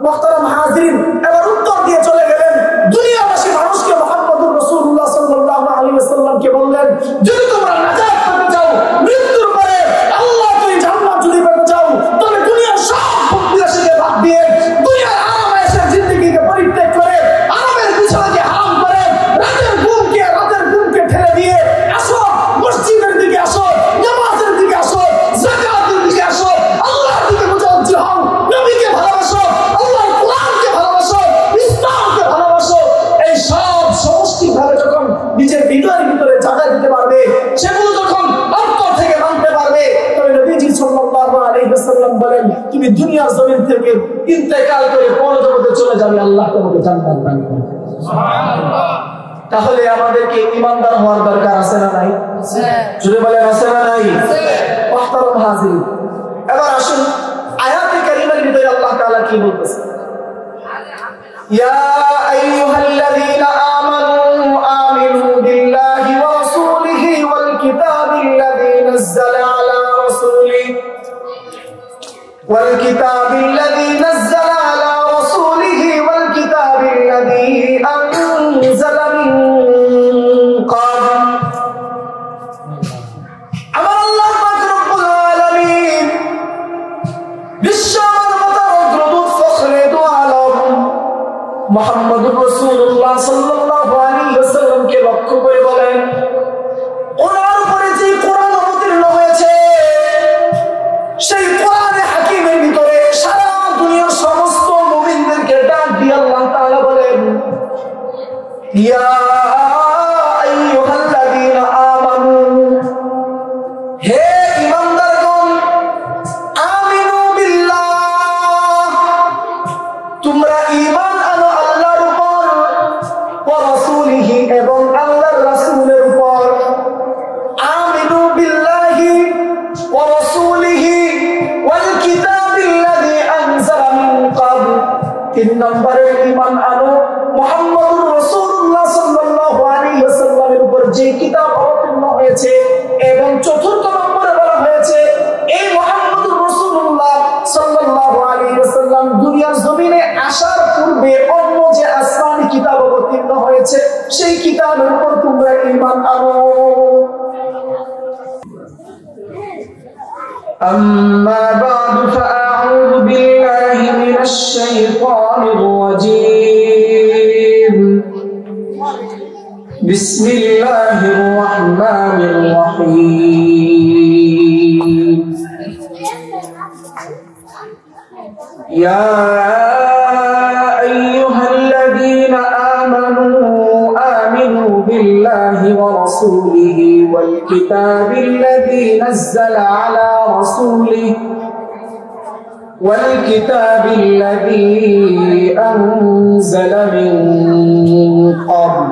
মুহতারাম হাজিরিন, এবার উত্তর দিয়ে চলে গেলেন দুনিয়াবাসী মানুষকে মুহাম্মদুর রাসূলুল্লাহ সাল্লাল্লাহু আলাইহি ওয়াসাল্লামকে বললেন, যদি তোমরা নাজাত পেতে চাও, মৃত্যুর পরে আল্লাহ তুই জান্নাত যদি পেতে চাও, তবে দুনিয়ার সব ভোগ-বিলাসকে বাদ দিয়ে দুনিয়ার আরাম-আয়েশের জিন্দেগিকে পরিত্যাগ করে আরামের বিছানাকে হারাম করে রাতের ঘুমকে ঠেলে দিয়ে আসো, মসজিদের দিকে আসো, নামাজের দিকে আসো, যাকাতের দিকে আসো, আল্লাহর দিকে মুতাওয়াজ্জি হও, নবীকে ভালোবাসো, আল্লাহর কোরআনকে ভালোবাসো, ইসলামকে ভালোবাসো। এই সব সমষ্টিভাবে যখন নিজের ভিতরে জায়গা দিতে পারবে, সেগুলো যখন অন্তর থেকে মানতে পারবে, তবে নবীজি সাল্লাল্লাহু আলাইহি ওয়াসাল্লাম বলেন, তুমি দুনিয়ার জমিন থেকে ইন্তেকাল করে পরজগতে চলে যাবে, আল্লাহ তোমাকে জান্নাত দান করবে। সুবহানাল্লাহ। তাহলে আমাদেরকে ঈমানদার হওয়ার দরকার আছে না নাই? জোরে বলেন আছে না নাই? মুহতারাম হাজির, এবার আসুন আয়াতে কারিমার ভিতরে আল্লাহ তাআলা কি বলতেছেন। ইয়া আইয়ুহাল্লাযীনা আমানু আমিনু বিল্লাহি ওয়া রাসূলিহি ওয়াল কিতাবিল্লাযী নাযালা আলা রাসূলিহি ওয়াল কিতাবিল্লাযী নাযালা আলা রাসূলিহি ওয়াল কিতাবিল্লাযী আনজালা মিন ক্বাবল। আমার আল্লাহ পাক রব্বুল আলামিন বিশ্বমানবতার অগ্রদূত ফখরে দু আলম মুহাম্মদুর রাসূলুল্লাহ সাল্লাল্লাহু আলাইহি ওয়াসাল্লামকে লক্ষ্য করে বলেন, ওনার উপরে যে কোরআন অবতীর্ণ হয়েছে, সেই কোরআনে হাকিমের ভিতরে সারা দুনিয়ার সমস্ত মুমিনদেরকে ডাক দিয়ে আল্লাহ তাআলা বলেন, ইয়া আইয়ুহাল্লাযীনা আমানু, হে ঈমানদারগণ, আমিনু বিল্লাহ, তোমরা ঈমান আনো আল্লাহর উপর, ওয়া রাসূলিহি, এবং আল্লাহর রাসূলের উপর। আমিনু বিল্লাহি ওয়া রাসূলিহি ওয়াল কিতাবিল্লাযী আনজালা মিন ক্বাবল। 3 নম্বরের ঈমান আনো মুহাম্মদুর রাসূলুল্লাহ সাল্লাল্লাহু আলাইহি ওয়াসাল্লামের উপর যে কিতাব অবতীর্ণ হয়েছে, এবং 4র্থ নম্বরে বলা হয়েছে এই মুহাম্মদুর রাসূলুল্লাহ সাল্লাল্লাহু আলাইহি ওয়াসাল্লাম দুনিয়ার জমিনে আসার পূর্বে অন্য যে আসমানি কিতাব অবতীর্ণ হয়েছে, সেই কিতাবের উপর তোমরা ঈমান আনো। أما بعد فأعوذ بالله من الشيطان الرجيم. بسم الله الرحمن الرحيم. يا أيها الذين آمنوا بالله ورسوله والكتاب الذي نزل على رسوله والكتاب الذي أنزل من قبل.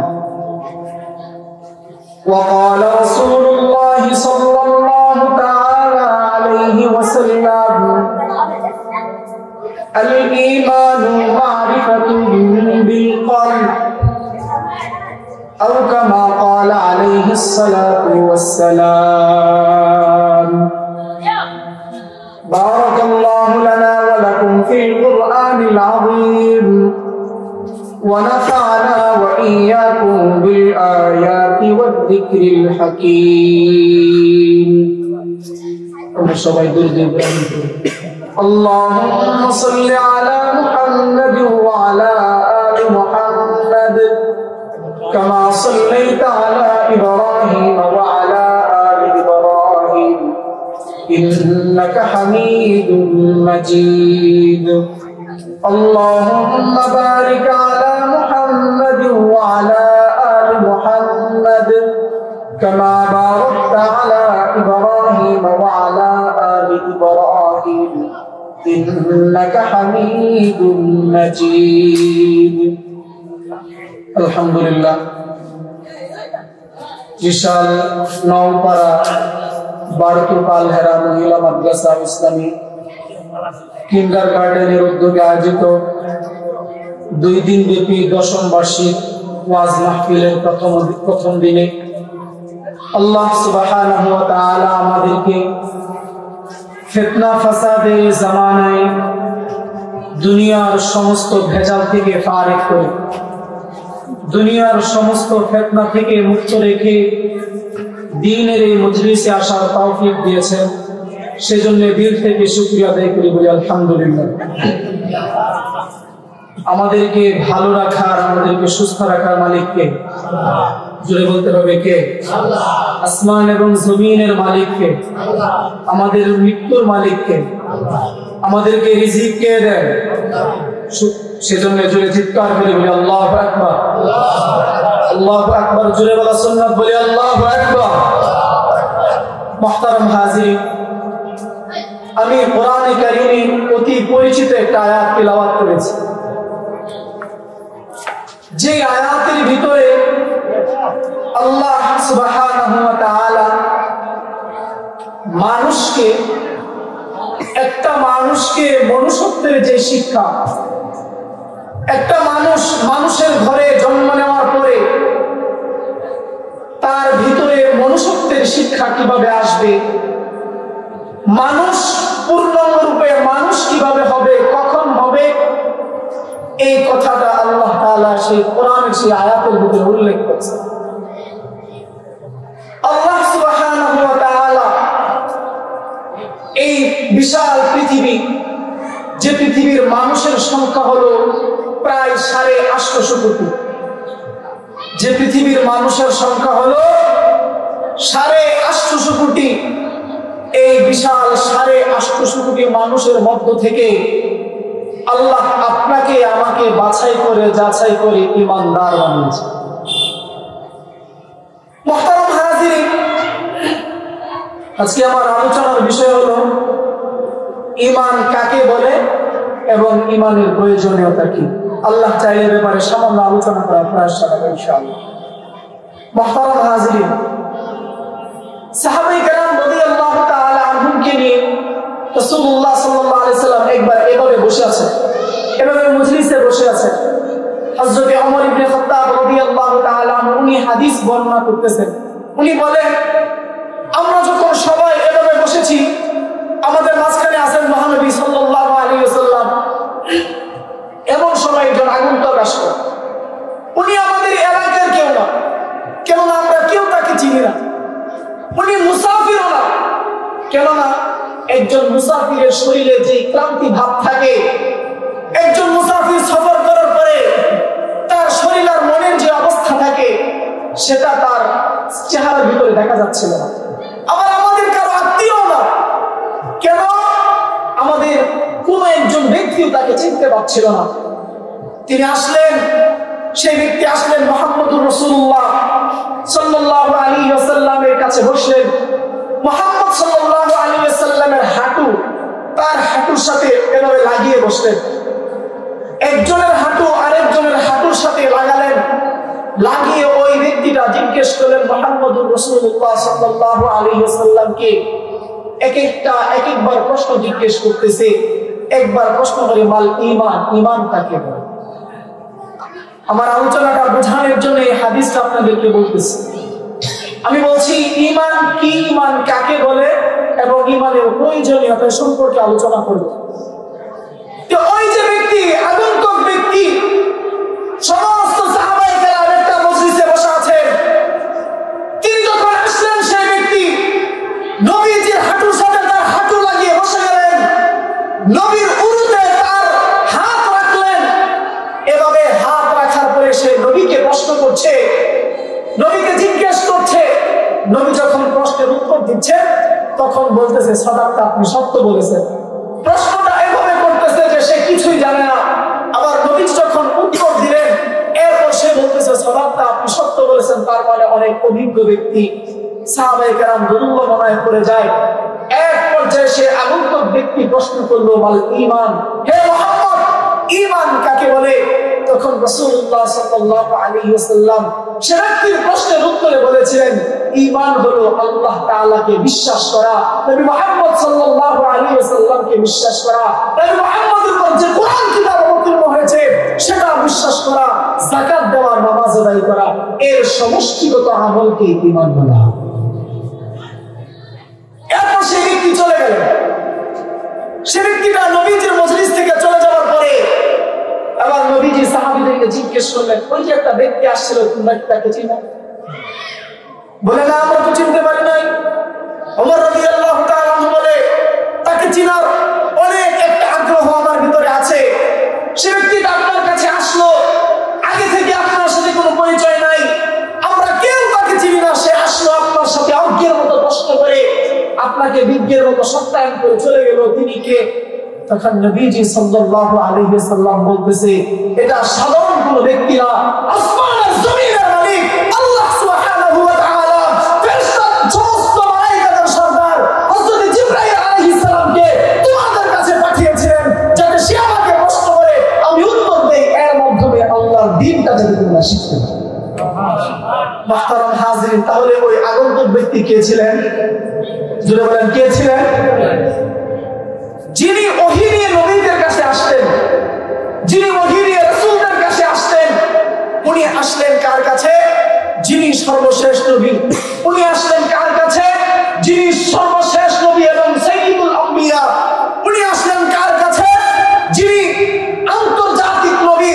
وقال رسول الله صلى الله تعالى عليه وسلم الإيمان معرفة بالقلب، أو كما قال عليه الصلاة والسلام. بارك الله لنا ولكم في القرآن العظيم، ونفعنا وإياكم بالآيات والذكر الحكيم. اللهم صل على محمد وعلى آل محمد كما صليت على إبراهيم وعلى آل إبراهيم إنك حميد مجيد. اللهم بارك على محمد وعلى آل محمد كما باركت على إبراهيم وعلى آل إبراهيم إنك حميد مجيد. আলহামদুলিল্লাহ, বিশাল নওপাড়া বারকুপাল হেরা মহিলা মাদ্রাসা ইসলামী কিন্ডার গার্ডেনের উদ্যোগে আয়োজিত 2 দিন ব্যাপী 10ম বার্ষিক ওয়াজ মাহফিলের প্রথম দিনে আল্লাহ সুবহানাহু ওয়া তাআলা আমাদেরকে ফিতনা ফাসাদের জামানায় দুনিয়ার সমস্ত ভেজাল থেকে ফারেক করে, দুনিয়ার সমস্ত ফিতনা থেকে মুক্ত রেখে দ্বীনের এই মজলিসে আসার তৌফিক দিয়েছেন। সেজন্য দিল থেকে শুকরিয়া আদায় করি, বলি আলহামদুলিল্লাহ। আমাদেরকে ভালো রাখার, আমাদেরকে সুস্থ রাখার মালিক কে? জোরে বলতে হবে কে? আসমান এবং জমিনের মালিক কে? আমাদের মৃত্যুর মালিক কে? আমাদেরকে রিজিক কে দেন? সেজন্য জোরে চিৎকার করে বলি আল্লাহু আকবার, আল্লাহু আকবার। জোরে বলা সুন্নাত, বলি আল্লাহু আকবার। মুহতারাম হাজিরিন, আমি কোরআনে কারীমের অতি পরিচিত একটা আয়াত তিলাওয়াত করেছি, যে আয়াতের ভিতরে আল্লাহ সুবহানাহু ওয়া তাআলা মানুষকে মনুষ্যত্বের যে শিক্ষা, একটা মানুষের ঘরে জন্ম নেওয়ার পরে তার ভিতরে মনুষ্যত্বের শিক্ষা কিভাবে আসবে, মানুষ পূর্ণরূপে মানুষ কিভাবে হবে, কখন হবে, এই কথাটা আল্লাহ তাআলা সেই কোরআনের সেই আয়াতের ভিতরে উল্লেখ করেছে। আল্লাহ সুবহানাহু ওয়া তাআলা এই বিশাল পৃথিবী, যে পৃথিবীর মানুষের সংখ্যা হলো প্রায় 850 কোটি, যে পৃথিবীর মানুষের সংখ্যা হলো 850 কোটি, এই বিশাল 850 কোটি মানুষের মধ্য থেকে আল্লাহ আপনাকে আমাকে বাছাই করে যাচাই করে ঈমানদার বানিয়েছে। মুহতারাম হাজিরিন, আজকে আমার আলোচনার বিষয় হলো ঈমান কাকে বলে এবং ঈমানের প্রয়োজনীয়তা কি। আল্লাহ চাইলে ব্যাপারে সামান্য আলোচনা করার প্রয়াস চালাবো ইনশাআল্লাহ। মুহতারাম হাজিরিন, সাহাবায়ে কেরাম রাদিয়াল্লাহু তাআলা আনহুমকে নিয়ে রাসূলুল্লাহ সাল্লাল্লাহু আলাইহি সাল্লাম একবার এভাবে বসে আছেন, এভাবে মজলিসে বসে আছেন। হযরত ওমর ইবনে খাত্তাব রাদিয়াল্লাহু তাআলা উনি হাদিস বর্ণনা করতেছেন। উনি বলেন, আমরা যখন সবাই এভাবে বসেছি, আমাদের মাঝখানে আছেন মহানবী সাল্লাল্লাহু আলাইহি ওয়াসাল্লাম। এমন সময় একজন আগন্তুক আসলো। উনি আমাদের এলাকার কেউ না, কেননা আমরা কেউ তাকে চিনি না। উনি মুসাফিরও না, কেননা একজন মুসাফিরের শরীরে যে ক্লান্তি ভাব থাকে, একজন মুসাফির সফর করার পরে তার শরীর আর মনের যে অবস্থা থাকে, সেটা তার চেহারার ভিতরে দেখা যাচ্ছিল না। আবার আমাদের কারো আত্মীয় না, কেন আমাদের কোন একজন ব্যক্তিও তাকে চিনতে পারছিল না। তিনি আসলেন, সেই ব্যক্তি আসলেন মুহাম্মদুর রাসূলুল্লাহ সাল্লাল্লাহু আলাইহি ওয়াসাল্লামের কাছে বসলেন। মুহাম্মদ সাল্লাল্লাহু আলাইহি ওয়াসাল্লামের হাঁটু তার হাঁটুর সাথে এভাবে লাগিয়ে বসলেন। একজনের হাঁটু আরেকজনের হাঁটুর সাথে লাগালেন, লাগিয়ে ওই ব্যক্তিটা জিজ্ঞেস করলেন মুহাম্মদুর রাসূলুল্লাহ সাল্লাল্লাহু আলাইহি ওয়াসাল্লামকে একবার প্রশ্ন জিজ্ঞেস করতেছে। একবার প্রশ্ন করে, মাল ঈমান, ঈমান কাকে বলে? আমার আলোচনাটা বোঝানোর জন্য এই হাদিসটা আপনাদেরকে বলতেছি। আমি বলছি ঈমান কি, ঈমান কাকে বলে এবং ঈমানের প্রয়োজনীয়তা সম্পর্কে আলোচনা করব। তো ওই যে ব্যক্তি, আগন্তুক ব্যক্তি, সমস্ত সাহাবায়ে কেরাম একটা মজলিসে বসে আছেন। তিনি যখন আসলেন, সেই ব্যক্তি নবীজির হাঁটুর সাথে তার হাঁটু লাগিয়ে বসে গেলেন, নবীর উরুতে তার হাত রাখলেন। এভাবে হাত রাখার পরে সে নবীকে প্রশ্ন করছে, নবীকে জিজ্ঞেস করছে। নবী যখন প্রশ্নের উত্তর দিচ্ছেন, তখন বলতেছে, সাদাক্তা, আপনি সত্য বলেছেন। প্রশ্নটা এভাবে করতেছে যে সে কিছুই জানে না। আবার নবী যখন উত্তর দিলেন, এরপর সে বলতেছে, সাদাক্তা, আপনি সত্য বলেছেন। তার মানে অনেক অভিজ্ঞ ব্যক্তি। সাহাবায়ে কেরাম দুর্লভনায় পড়ে যায়। এক পর্যায়ে সে আগন্তুক ব্যক্তি প্রশ্ন করলো, মাল ঈমান, হে মুহাম্মদ, ঈমান কাকে বলে? তখন রাসূলুল্লাহ সাল্লাল্লাহু আলাইহি ওয়াসাল্লাম সে ব্যক্তির প্রশ্নের উত্তরে বলেছিলেন, ঈমান হলো আল্লাহ তাআলাকে বিশ্বাস করা, নবী মুহাম্মদ সাল্লাল্লাহু আলাইহি ওয়াসাল্লামকে বিশ্বাস করা, নবী মুহাম্মদের উপর যে কোরআন কিতাব অবতীর্ণ হয়েছে সেটা বিশ্বাস করা, যাকাত দেওয়া, নামাজ আদায় করা, এর সমষ্টিগত আমলকে ঈমান বলা। এরপর সে ব্যক্তি চলে গেল। সে ব্যক্তিটা নবীজির মজলিস থেকে চলে যাওয়ার পরে জিজ্ঞেস করলেন, ওই যে একটা ব্যক্তি আসছিল, তোমরা কি তাকে চিনো? বলে, না, আমরা তো চিনতে পারি নাই। ওমর রাদিয়াল্লাহু তাআলা বলে, তাকে চিনার অনেক একটা আগ্রহ আমার ভিতরে আছে। সে ব্যক্তিটা আপনার কাছে আসলো, আগে থেকে আপনার সাথে কোনো পরিচয় নাই, আমরা কেউ তাকে চিনি না। সে আসলো আপনার সাথে অজ্ঞের মতো প্রশ্ন করে, আপনাকে বিজ্ঞের মতো সত্যায়ন করে চলে গেল। তিনি কে? তখন নবীজি সাল্লাল্লাহু আলাইহি ওয়াসাল্লাম বলতেছে, এটা সাধারণ কোনো ব্যক্তি না, আসমান আর জমিনের মালিক আল্লাহ সুবহানাহু ওয়া তাআলা, ফেরেশতা সমস্ত মালায়েকাদের সরদার হযরত জিবরাইল আলাইহিস সালামকে তোমাদের কাছে পাঠিয়েছিলেন, যাতে সে আমাকে প্রশ্ন করে আমি উত্তর দেই, এর মাধ্যমে আল্লাহর দ্বীনটা যাতে তোমরা শিখতে পারো। মুহতারাম হাজিরিন, তাহলে ওই আগন্তুক ব্যক্তি কে ছিলেন? জোরে বলেন, কে ছিলেন? যিনি ওহী নিয়ে নবীদের কাছে আসতেন, যিনি ওহী নিয়ে রাসূলদের কাছে আসতেন, উনি আসলেন কার কাছে? যিনি সর্বশেষ নবী। উনি আসলেন কার কাছে? যিনি সর্বশেষ নবী এবং সাইয়্যিদুল আম্বিয়া। উনি আসলেন কার কাছে? যিনি আন্তর্জাতিক নবী,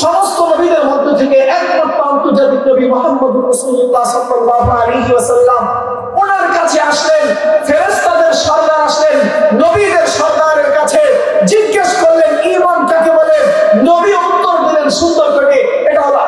সমস্ত নবীদের মধ্য থেকে একমাত্র আন্তর্জাতিক নবী মুহাম্মদুর রাসূলুল্লাহ সাল্লাল্লাহু আলাইহি ওয়াসাল্লাম। ওনার কাছে আসলেন, ফেরেশতাদের সরদার আসলেন নবীদের সরদারের কাছে, জিজ্ঞেস করলেন ঈমান কাকে বলে? নবী উত্তর দিলেন সুন্দর করে। এটা হলো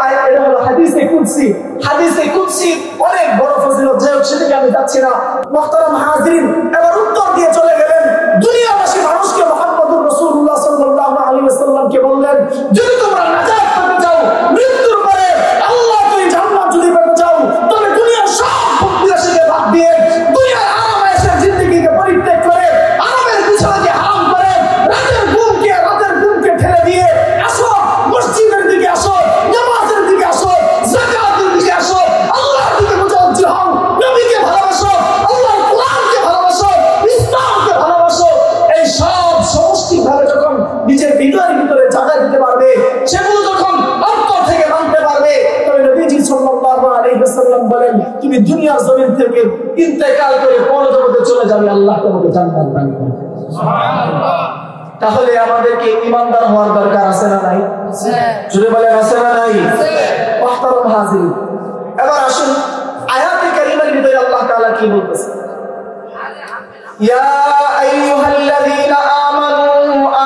হাদিসে কুদসি। হাদিসে কুদসি অনেক বড় ফজিলত, যাই হোক সেদিকে আমি যাচ্ছি না। মুহতারাম হাজিরিন, এবার উত্তর দিয়ে চলে গেলেন দুনিয়াবাসী মানুষকে মুহাম্মদুর রাসূলুল্লাহ সাল্লাল্লাহু আলাইহি ওয়াসাল্লামকে বললেন, যদি তোমরা নাজাত পেতে চাও, মৃত্যুর পরে আল্লাহ তুই জান্নাত যদি পেতে চাও, তবে দুনিয়ার সব ভোগ-বিলাসীকে বাদ দিয়ে, দুনিয়ার আরাম-আয়েশের জিন্দেগিকে পরিত্যাগ করে, আরামের বিছানাকে হারাম করে, রাতের ঘুমকে ঠেলে দিয়ে আসো, মসজিদের দিকে আসো, নামাজের দিকে আসো, যাকাতের দিকে আসো, আল্লাহর দিকে মুতাওয়াজ্জিহ হও, নবীকে ভালোবাসো, আল্লাহর কোরআনকে ভালোবাসো, ইসলামকে ভালোবাসো। এই সব সমষ্টিভাবে যখন নিজের ভিতরে জায়গা দিতে পারবে, সেগুলো যখন অন্তর থেকে মানতে পারবে, তবে নবীজি সাল্লাল্লাহু আলাইহি ওয়াসাল্লাম বলেন, তুমি দুনিয়ার জমিন থেকে ইন্তেকাল করে পরজগতে চলে যাবে, আল্লাহ তোমাকে জান্নাত দান করবে। সুবহানাল্লাহ। তাহলে আমাদেরকে ঈমানদার হওয়ার দরকার আছে না নাই? জোরে বলেন, আছে না নাই? মুহতারাম হাজিরিন, এবার আসুন আয়াতে কারিমার ভিতরে আল্লাহ তাআলা কি বলতেছেন। ইয়া আইয়ুহাল্লাযীনা আমানু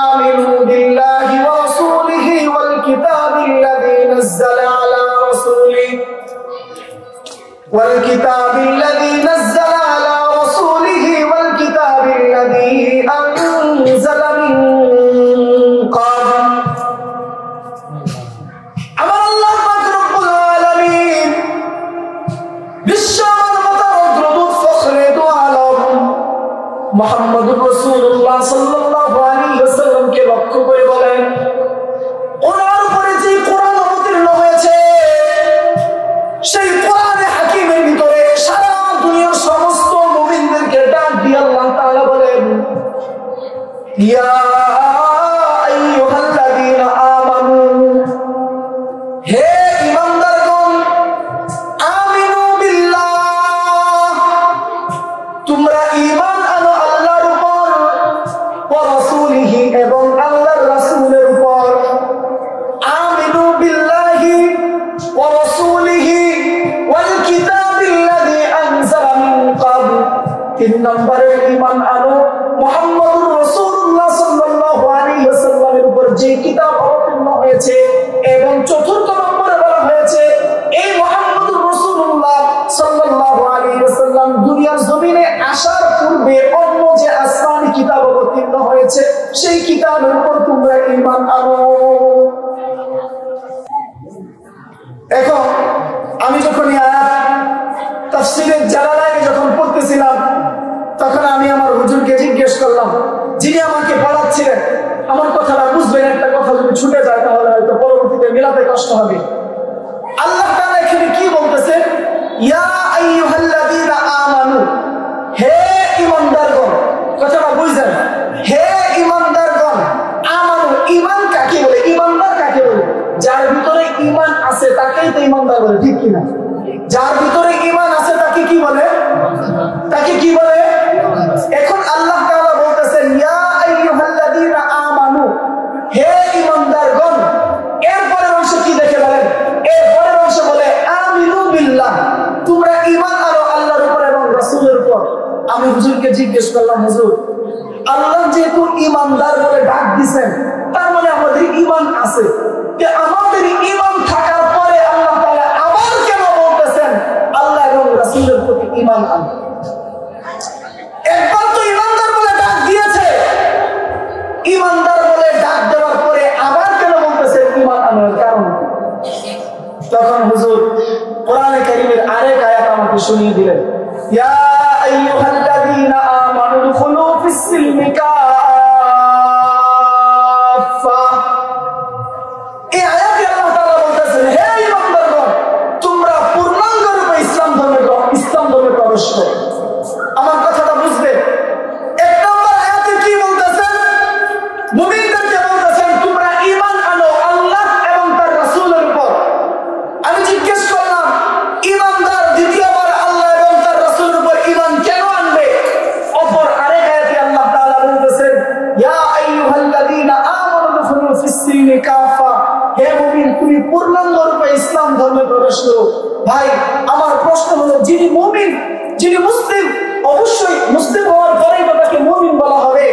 আমিনু বিল্লাহি ওয়া রাসূলিহি ওয়াল কিতাবিল্লাযী নাযালা আলা রাসূলিহি ওয়াল কিতাবিল্লাযী নাযালা আলা রাসূলিহি ওয়াল কিতাবিল্লাযী আনজালা মিন ক্বাবল। আমার আল্লাহ পাক রব্বুল আলামিন বিশ্ব মানবতার অগ্রদূত ফখরে দু আলম মুহাম্মদুর রাসূলুল্লাহ সাল্লাল্লাহু আলাইহি ওয়াসাল্লামকে লক্ষ্য করে বলেন, ওনার উপরে যে কোরআন অবতীর্ণ হয়েছে, সেই কোরআনে হাকিমের ভিতরে সারা দুনিয়ার সমস্ত মুমিনদেরকে ডাক দিয়ে আল্লাহ তাআলা বলেন, ইয়া আইয়ুহাল্লাযীনা আমানু, হে ঈমানদারগণ, আমিনু বিল্লাহ, তোমরা ঈমান আনো আল্লাহর উপর, ওয়া রাসূলিহি, এবং আল্লাহর রাসূলের উপর। আমিনু বিল্লাহি ওয়া রাসূলিহি ওয়াল কিতাবিল্লাযী আনজালা মিন ক্বাবল। 3 নম্বরের ঈমান আনো মুহাম্মদুর রাসূলুল্লাহ সাল্লাল্লাহু আলাইহি ওয়াসাল্লামের উপর যে কিতাব অবতীর্ণ হয়েছে, এবং 4র্থ নম্বরে বলা হয়েছে এই মুহাম্মদুর রাসূলুল্লাহ সাল্লাল্লাহু আলাইহি ওয়াসাল্লাম দুনিয়ার জমিনে আসার পূর্বে অন্য যে আসমানি কিতাব অবতীর্ণ হয়েছে, সেই কিতাবের উপর তোমরা ঈমান আনো। এখন আমি যখন এই আয়াত তাফসীরে জালালাইনে যখন পড়তেছিলাম, তখন আমি আমার হুজুরকে জিজ্ঞেস করলাম, যিনি আমাকে পড়াচ্ছিলেন, আমার কথাটা বুঝবেন, একটা কথা যদি ছুটে যায় তাহলে হয়তো পরবর্তীতে মিলাতে কষ্ট হবে। আল্লাহ তাআলা এখানে কি বলতেছে? ইয়া আইয়ুহাল্লাযীনা আমানু, হে ঈমানদারগণ। কথাটা বুঝছেন? হে ঈমানদারগণ, আমানু, ঈমান কাকে বলে? ঈমানদার কাকে বলে? যার ভিতরে ঈমান আছে তাকেই তো ঈমানদার বলে, ঠিক কি না? যার ভিতরে ঈমান আছে তাকে কি বলে? তাকে কি বলে? এখন আল্লাহ তাআলা বলতেছেন, ইয়া আইয়ুহাল্লাযীনা আমানু, হে ঈমানদারগণ। এরপরে অংশ কি দেখে আছে যে আমাদের ঈমান থাকার পরে আল্লাহ তাআলা আবার কেন বলতেছেন আল্লাহ এবং রাসূলের প্রতি ঈমান আনতে? একবার তো ঈমানদার বলে ডাক দিয়েছে, ঈমানদার বলে ডাক দেওয়ার পরে আবার কেন বলতেছেন ঈমান আনার কারণ? তখন হুজুর কোরআনে কারীমের আরেক আয়াত আমাকে শুনিয়ে দিলেন, ইয়া আইয়ুহাল্লাযীনা আমানু দুখুলু ফিস-সিলমি কাফা। এই আয়াতে আল্লাহ তাআলা বলতেছেন, হে ঈমানদারগণ, তোমরা পূর্ণাঙ্গ রূপে ইসলাম ধর্মে প্রবেশ করো। আমার কথাটা বুঝবেন। এক নম্বর আয়াতে কি বলতেছেন? মুমিনদেরকে বলতেছেন তোমরা ঈমান আনো আল্লাহ এবং তার রাসূলের উপর। আমি জিজ্ঞেস করলাম, ঈমানদার দ্বিতীয়বার আল্লাহ এবং তার রাসূলের উপর ঈমান কেন আনবে? অপর আরেক আয়াতে আল্লাহ তাআলা বলতেছেন, ইয়া আইয়ুহাল্লাযীনা আমানু দুখুলু ফিস-সিলমি কাফা। হে মুমিন, তুমি পূর্ণাঙ্গ রূপে ইসলাম ধর্মে প্রবেশ করো। ভাই, আমার প্রশ্ন হলো, যিনি মুমিন, যিনি মুসলিম, অবশ্যই মুসলিম হওয়ার পরেই তাকে মুমিন বলা হবে।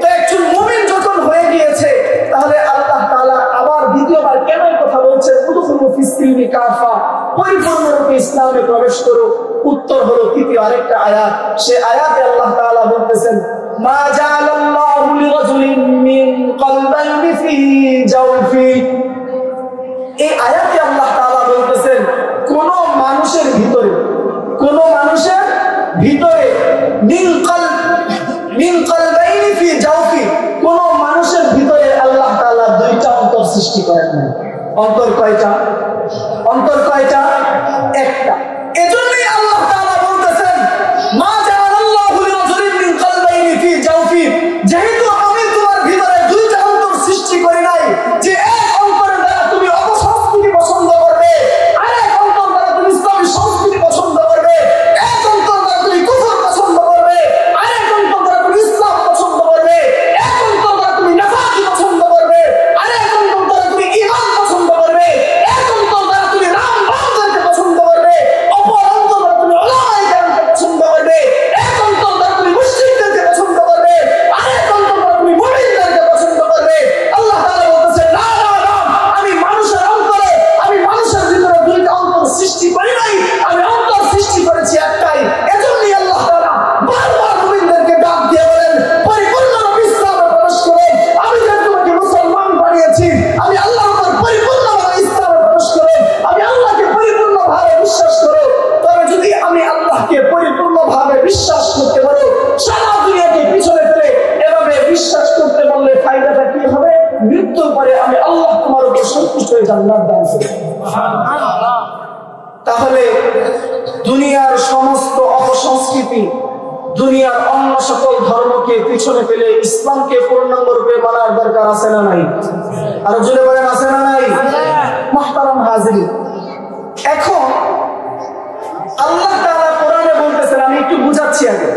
তো একজন মুমিন যখন হয়ে গিয়েছে, তাহলে আল্লাহ তাআলা আবার দ্বিতীয়বার কেন এই কথা বলছেন, উদখুলু ফিস-সিলমি কাফা, পরিপূর্ণরূপে ইসলামে প্রবেশ করো? উত্তর হলো তৃতীয় আরেকটা আয়াত। সে আয়াতে আল্লাহ তাআলা বলতেছেন, মা জাআলাল্লাহু লিরাজুলিন মিন কলবাইনি ফি জাওফি। এই আয়াতে আল্লাহ তাআলা বলতেছেন কোন মানুষের ভিতরে মিন কলবাইনি ফি জাওফি, কোন মানুষের ভিতরে আল্লাহ তাআলা দুইটা অন্তর সৃষ্টি করেন না। অন্তর কয়টা? একটা। এজন্যই আল্লাহ তাআলা বলতেছেন, মা জাআলাল্লাহু লিরাজুলিন মিন কলবাইনি ফি জাওফি, যেহেতু আমি তোমার ভিতরে দুইটা অন্তর সৃষ্টি করি নাই, যে এক অন্তরের দ্বারা তুমি অপসংস্কৃতি পছন্দ করবে, আরেক অন্তর দ্বারা তুমি ইসলামী সংস্কৃতি পছন্দ করবে, এক অন্তর দ্বারা তুমি কুফর পছন্দ করবে, আরেক অন্তর দ্বারা তুমি ইসলাম পছন্দ করবে, এক অন্তর দ্বারা তুমি নাফাকি পছন্দ করবে, আরেক অন্তর দ্বারা তুমি ঈমান পছন্দ করবে, এক অন্তর দ্বারা তুমি রামবামদেরকে পছন্দ করবে, অপর অন্তর দ্বারা তুমি উলামায়ে কেরামকে পছন্দ করবে, এক অন্তর দ্বারা তুমি মুশরিকদেরকে পছন্দ করবে, আরেক অন্তর দ্বারা তুমি মুমিনদেরকে পছন্দ করবে। আল্লাহ তাআলা বলতেছেন, না না না, আমি মানুষের ভিতরে দুইটা অন্তর সৃষ্টি করি নাই, আমি অন্তর সৃষ্টি করেছি একটাই। এজন্যই আল্লাহ তাআলা বারবার মুমিনদেরকে ডাক দিয়ে বলেন, পরিপূর্ণরূপে ইসলামে প্রবেশ করো। আমি যে তোমাকে মুসলমান বানিয়েছি, আমি আল্লাহর উপর পরিপূর্ণভাবে ইসলামে প্রবেশ করো, আমি আল্লাহকে পরিপূর্ণভাবে বিশ্বাস করো। তবে যদি আমি আল্লাহকে পরিপূর্ণভাবে বিশ্বাস করতে পারো, সারা দুনিয়াকে পিছনে ফেলে এভাবে বিশ্বাস করতে বললে ফায়দাটা কি হবে? মৃত্যুর পরে আমি আল্লাহ তোমার উপর সন্তুষ্ট হয়ে জান্নাত দান করব। তাহলে দুনিয়ার সমস্ত অপসংস্কৃতি, দুনিয়ার অন্য সকল ধর্মকে পিছনে ফেলে ইসলামকে পূর্ণাঙ্গ রূপে মানার দরকার আছে না নাই? আর জোরে বলেন, আছে না নাই? মুহতারাম হাজিরিন, এখন আল্লাহ তাআলা কোরআনে বলতেছেন, আমি একটু বুঝাচ্ছি আগে।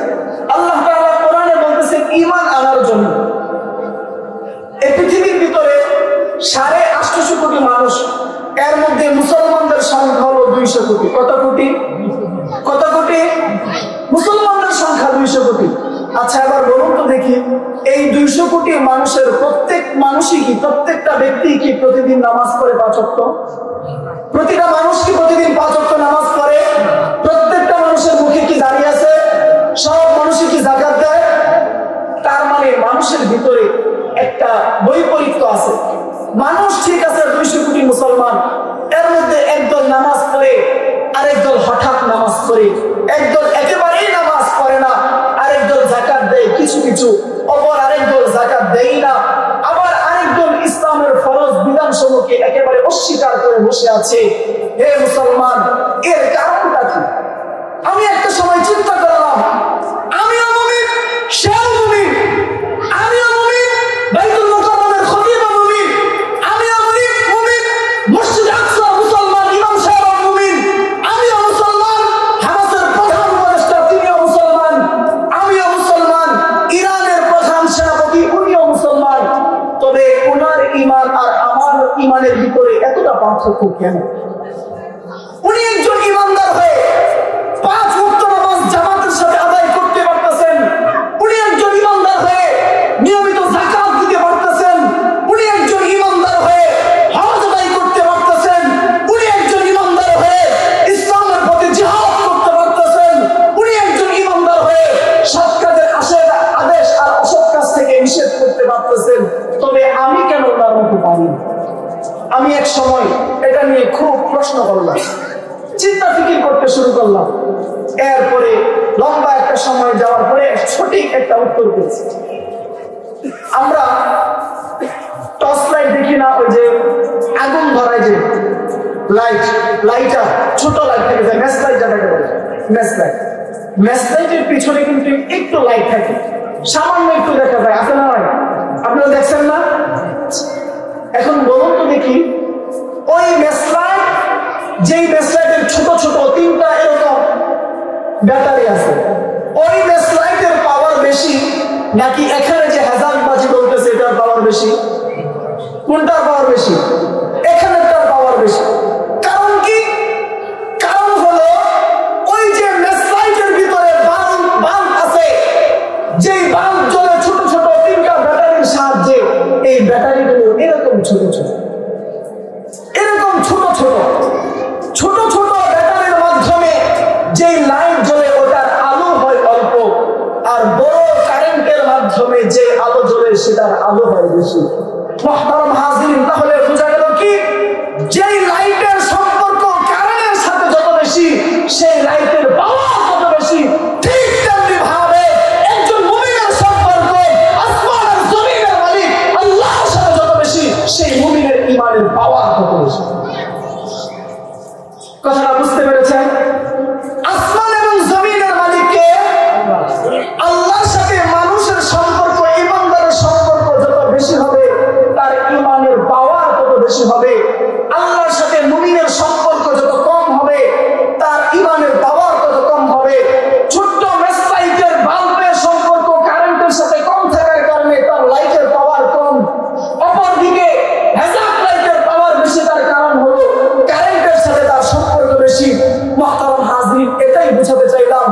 আল্লাহ তাআলা কোরআনে বলতেছেন ঈমান আনার জন্য। এই পৃথিবীর ভিতরে 850 কোটি মানুষ, এর মধ্যে মুসলমানদের সংখ্যা হলো 200 কোটি। কত কোটি? মুসলমানদের সংখ্যা 200 কোটি। আচ্ছা, এবার বলুন তো দেখি, এই 200 কোটি মানুষের প্রত্যেকটা ব্যক্তি কি প্রতিদিন নামাজ পড়ে 5 ওয়াক্ত? প্রতিটা মানুষ কি প্রতিদিন 5 ওয়াক্ত নামাজ পড়ে? প্রত্যেকটা মানুষের মুখে কি দাঁড়িয়ে আছে? সব মানুষই কি যাকাত দেয়? তার মানে মানুষের ভিতরে একটা বৈপরীত্য আছে। মানুষ ঠিক আছে 200 কোটি মুসলমান, এর মধ্যে একদল নামাজ পড়ে, আরেকদল হঠাৎ নামাজ পড়ে, একদল একেবারেই নামাজ পড়ে না, আরেকদল যাকাত দেয় কিছু, অপর আরেকদল যাকাত দেয় না, আবার আরেকদল ইসলামের ফরজ বিধানসমূহকে একেবারে অস্বীকার করে বসে আছে। হে মুসলমান, এর কারণটা কি? আমি একটা সময় চিন্তা করলাম, আমিও মুমিন, সেও মুমিন, আমিও মুমিন, বাইতুল মুকাররমের খতিবও মুমিন, আমিও মুমিন, মসজিদ আকসা মুসলমান, ইমাম সাহেব মুমিন, আমিও মুসলমান, হামাসের প্রধান উপদেষ্টা তিনিও মুসলমান, আমিও মুসলমান, ইরানের প্রধান সেনাপতি উনিও মুসলমান। তবে ওনার ঈমান আর আমার ঈমানের ভিতরে এতটা পার্থক্য কেন? উনি একজন ঈমানদার হয়ে 5 ওয়াক্ত নামাজ জামাতের সাথে আদায় করতে পারতেছেন, উনি একজন ঈমানদার হয়ে নিয়মিত যাকাত দিতে পারতেছেন, উনি একজন ঈমানদার হয়ে আমি এক সময় এটা নিয়ে খুব প্রশ্ন করলাম, চিন্তা ফিকির করতে শুরু করলাম। এরপরে লম্বা একটা সময় যাওয়ার পরে সঠিক একটা উত্তর পেয়েছি। আমরা টর্চ লাইট দেখি না, ওই যে আগুন ধরায় যে লাইটার, ছোট লাইট থেকে যায়, ম্যাচ লাইট যেটাকে বলে, ম্যাচ লাইটের পিছনে কিন্তু একটু লাইট থাকে, সামান্য একটু দেখা যায়, আছে না? আপনারা দেখছেন না? এখন বলুন তো দেখি, ওই ম্যাচ লাইট, যেই ম্যাচ লাইটের ছোট ছোট 3টা এরকম ব্যাটারি আছে, ওই ম্যাচ লাইটের পাওয়ার বেশি নাকি এখানে যে হাজারবাজি বলতেছে এটার পাওয়ার বেশি? কোনটার পাওয়ার বেশি? এখানেরটার পাওয়ার বেশি। কারণ কি? কারণ হলো ওই যে ম্যাচ লাইটের ভিতরে বাল্ব আছে, যেই বাল্ব জ্বলে ছোট ছোট 3টা ব্যাটারির সাহায্যে, এই ব্যাটারিগুলো এরকম ছোট ছোট ব্যাটারির মাধ্যমে যেই লাইট জ্বলে ওটার আলো হয় অল্প, আর বড় কারেন্টের মাধ্যমে যে আলো জ্বলে সেটার আলো হয় বেশি। মুহতারাম হাজিরিন, তাহলে বোঝা গেল কি, যেই লাইটের সম্পর্ক কারেন্টের সাথে যত বেশি, সেই লাইটের পাওয়ার তত বেশি। ঠিক তেমনি ভাবে একজন মুমিনের সম্পর্ক আসমান আর জমিনের মালিক আল্লাহর সাথে যত বেশি, সেই মুমিনের ঈমানের পাওয়ার তত বেশি। কথাটা বুঝতে পেরেছেন? আসমান এবং জমিনের মালিককে আল্লাহর সাথে মানুষের সম্পর্ক, ঈমানদারের সম্পর্ক যত বেশি হবে, তার ঈমানের পাওয়ার তত বেশি হবে। আল্লাহর সাথে মুমিনের সম্পর্ক যত কম হবে, তার ঈমানের পাওয়ার তত কম হবে। ছোট্ট ম্যাচ লাইটের বাল্বের সম্পর্ক কারেন্টের সাথে কম থাকার কারণে তার লাইটের পাওয়ার কম। অপরদিকে হ্যাজাক লাইটের পাওয়ার বেশি, তার কারণ হলো কারেন্টের সাথে তার সম্পর্ক বেশি। মুহতারাম হাজিরিন, এটাই বুঝাতে চাইলাম,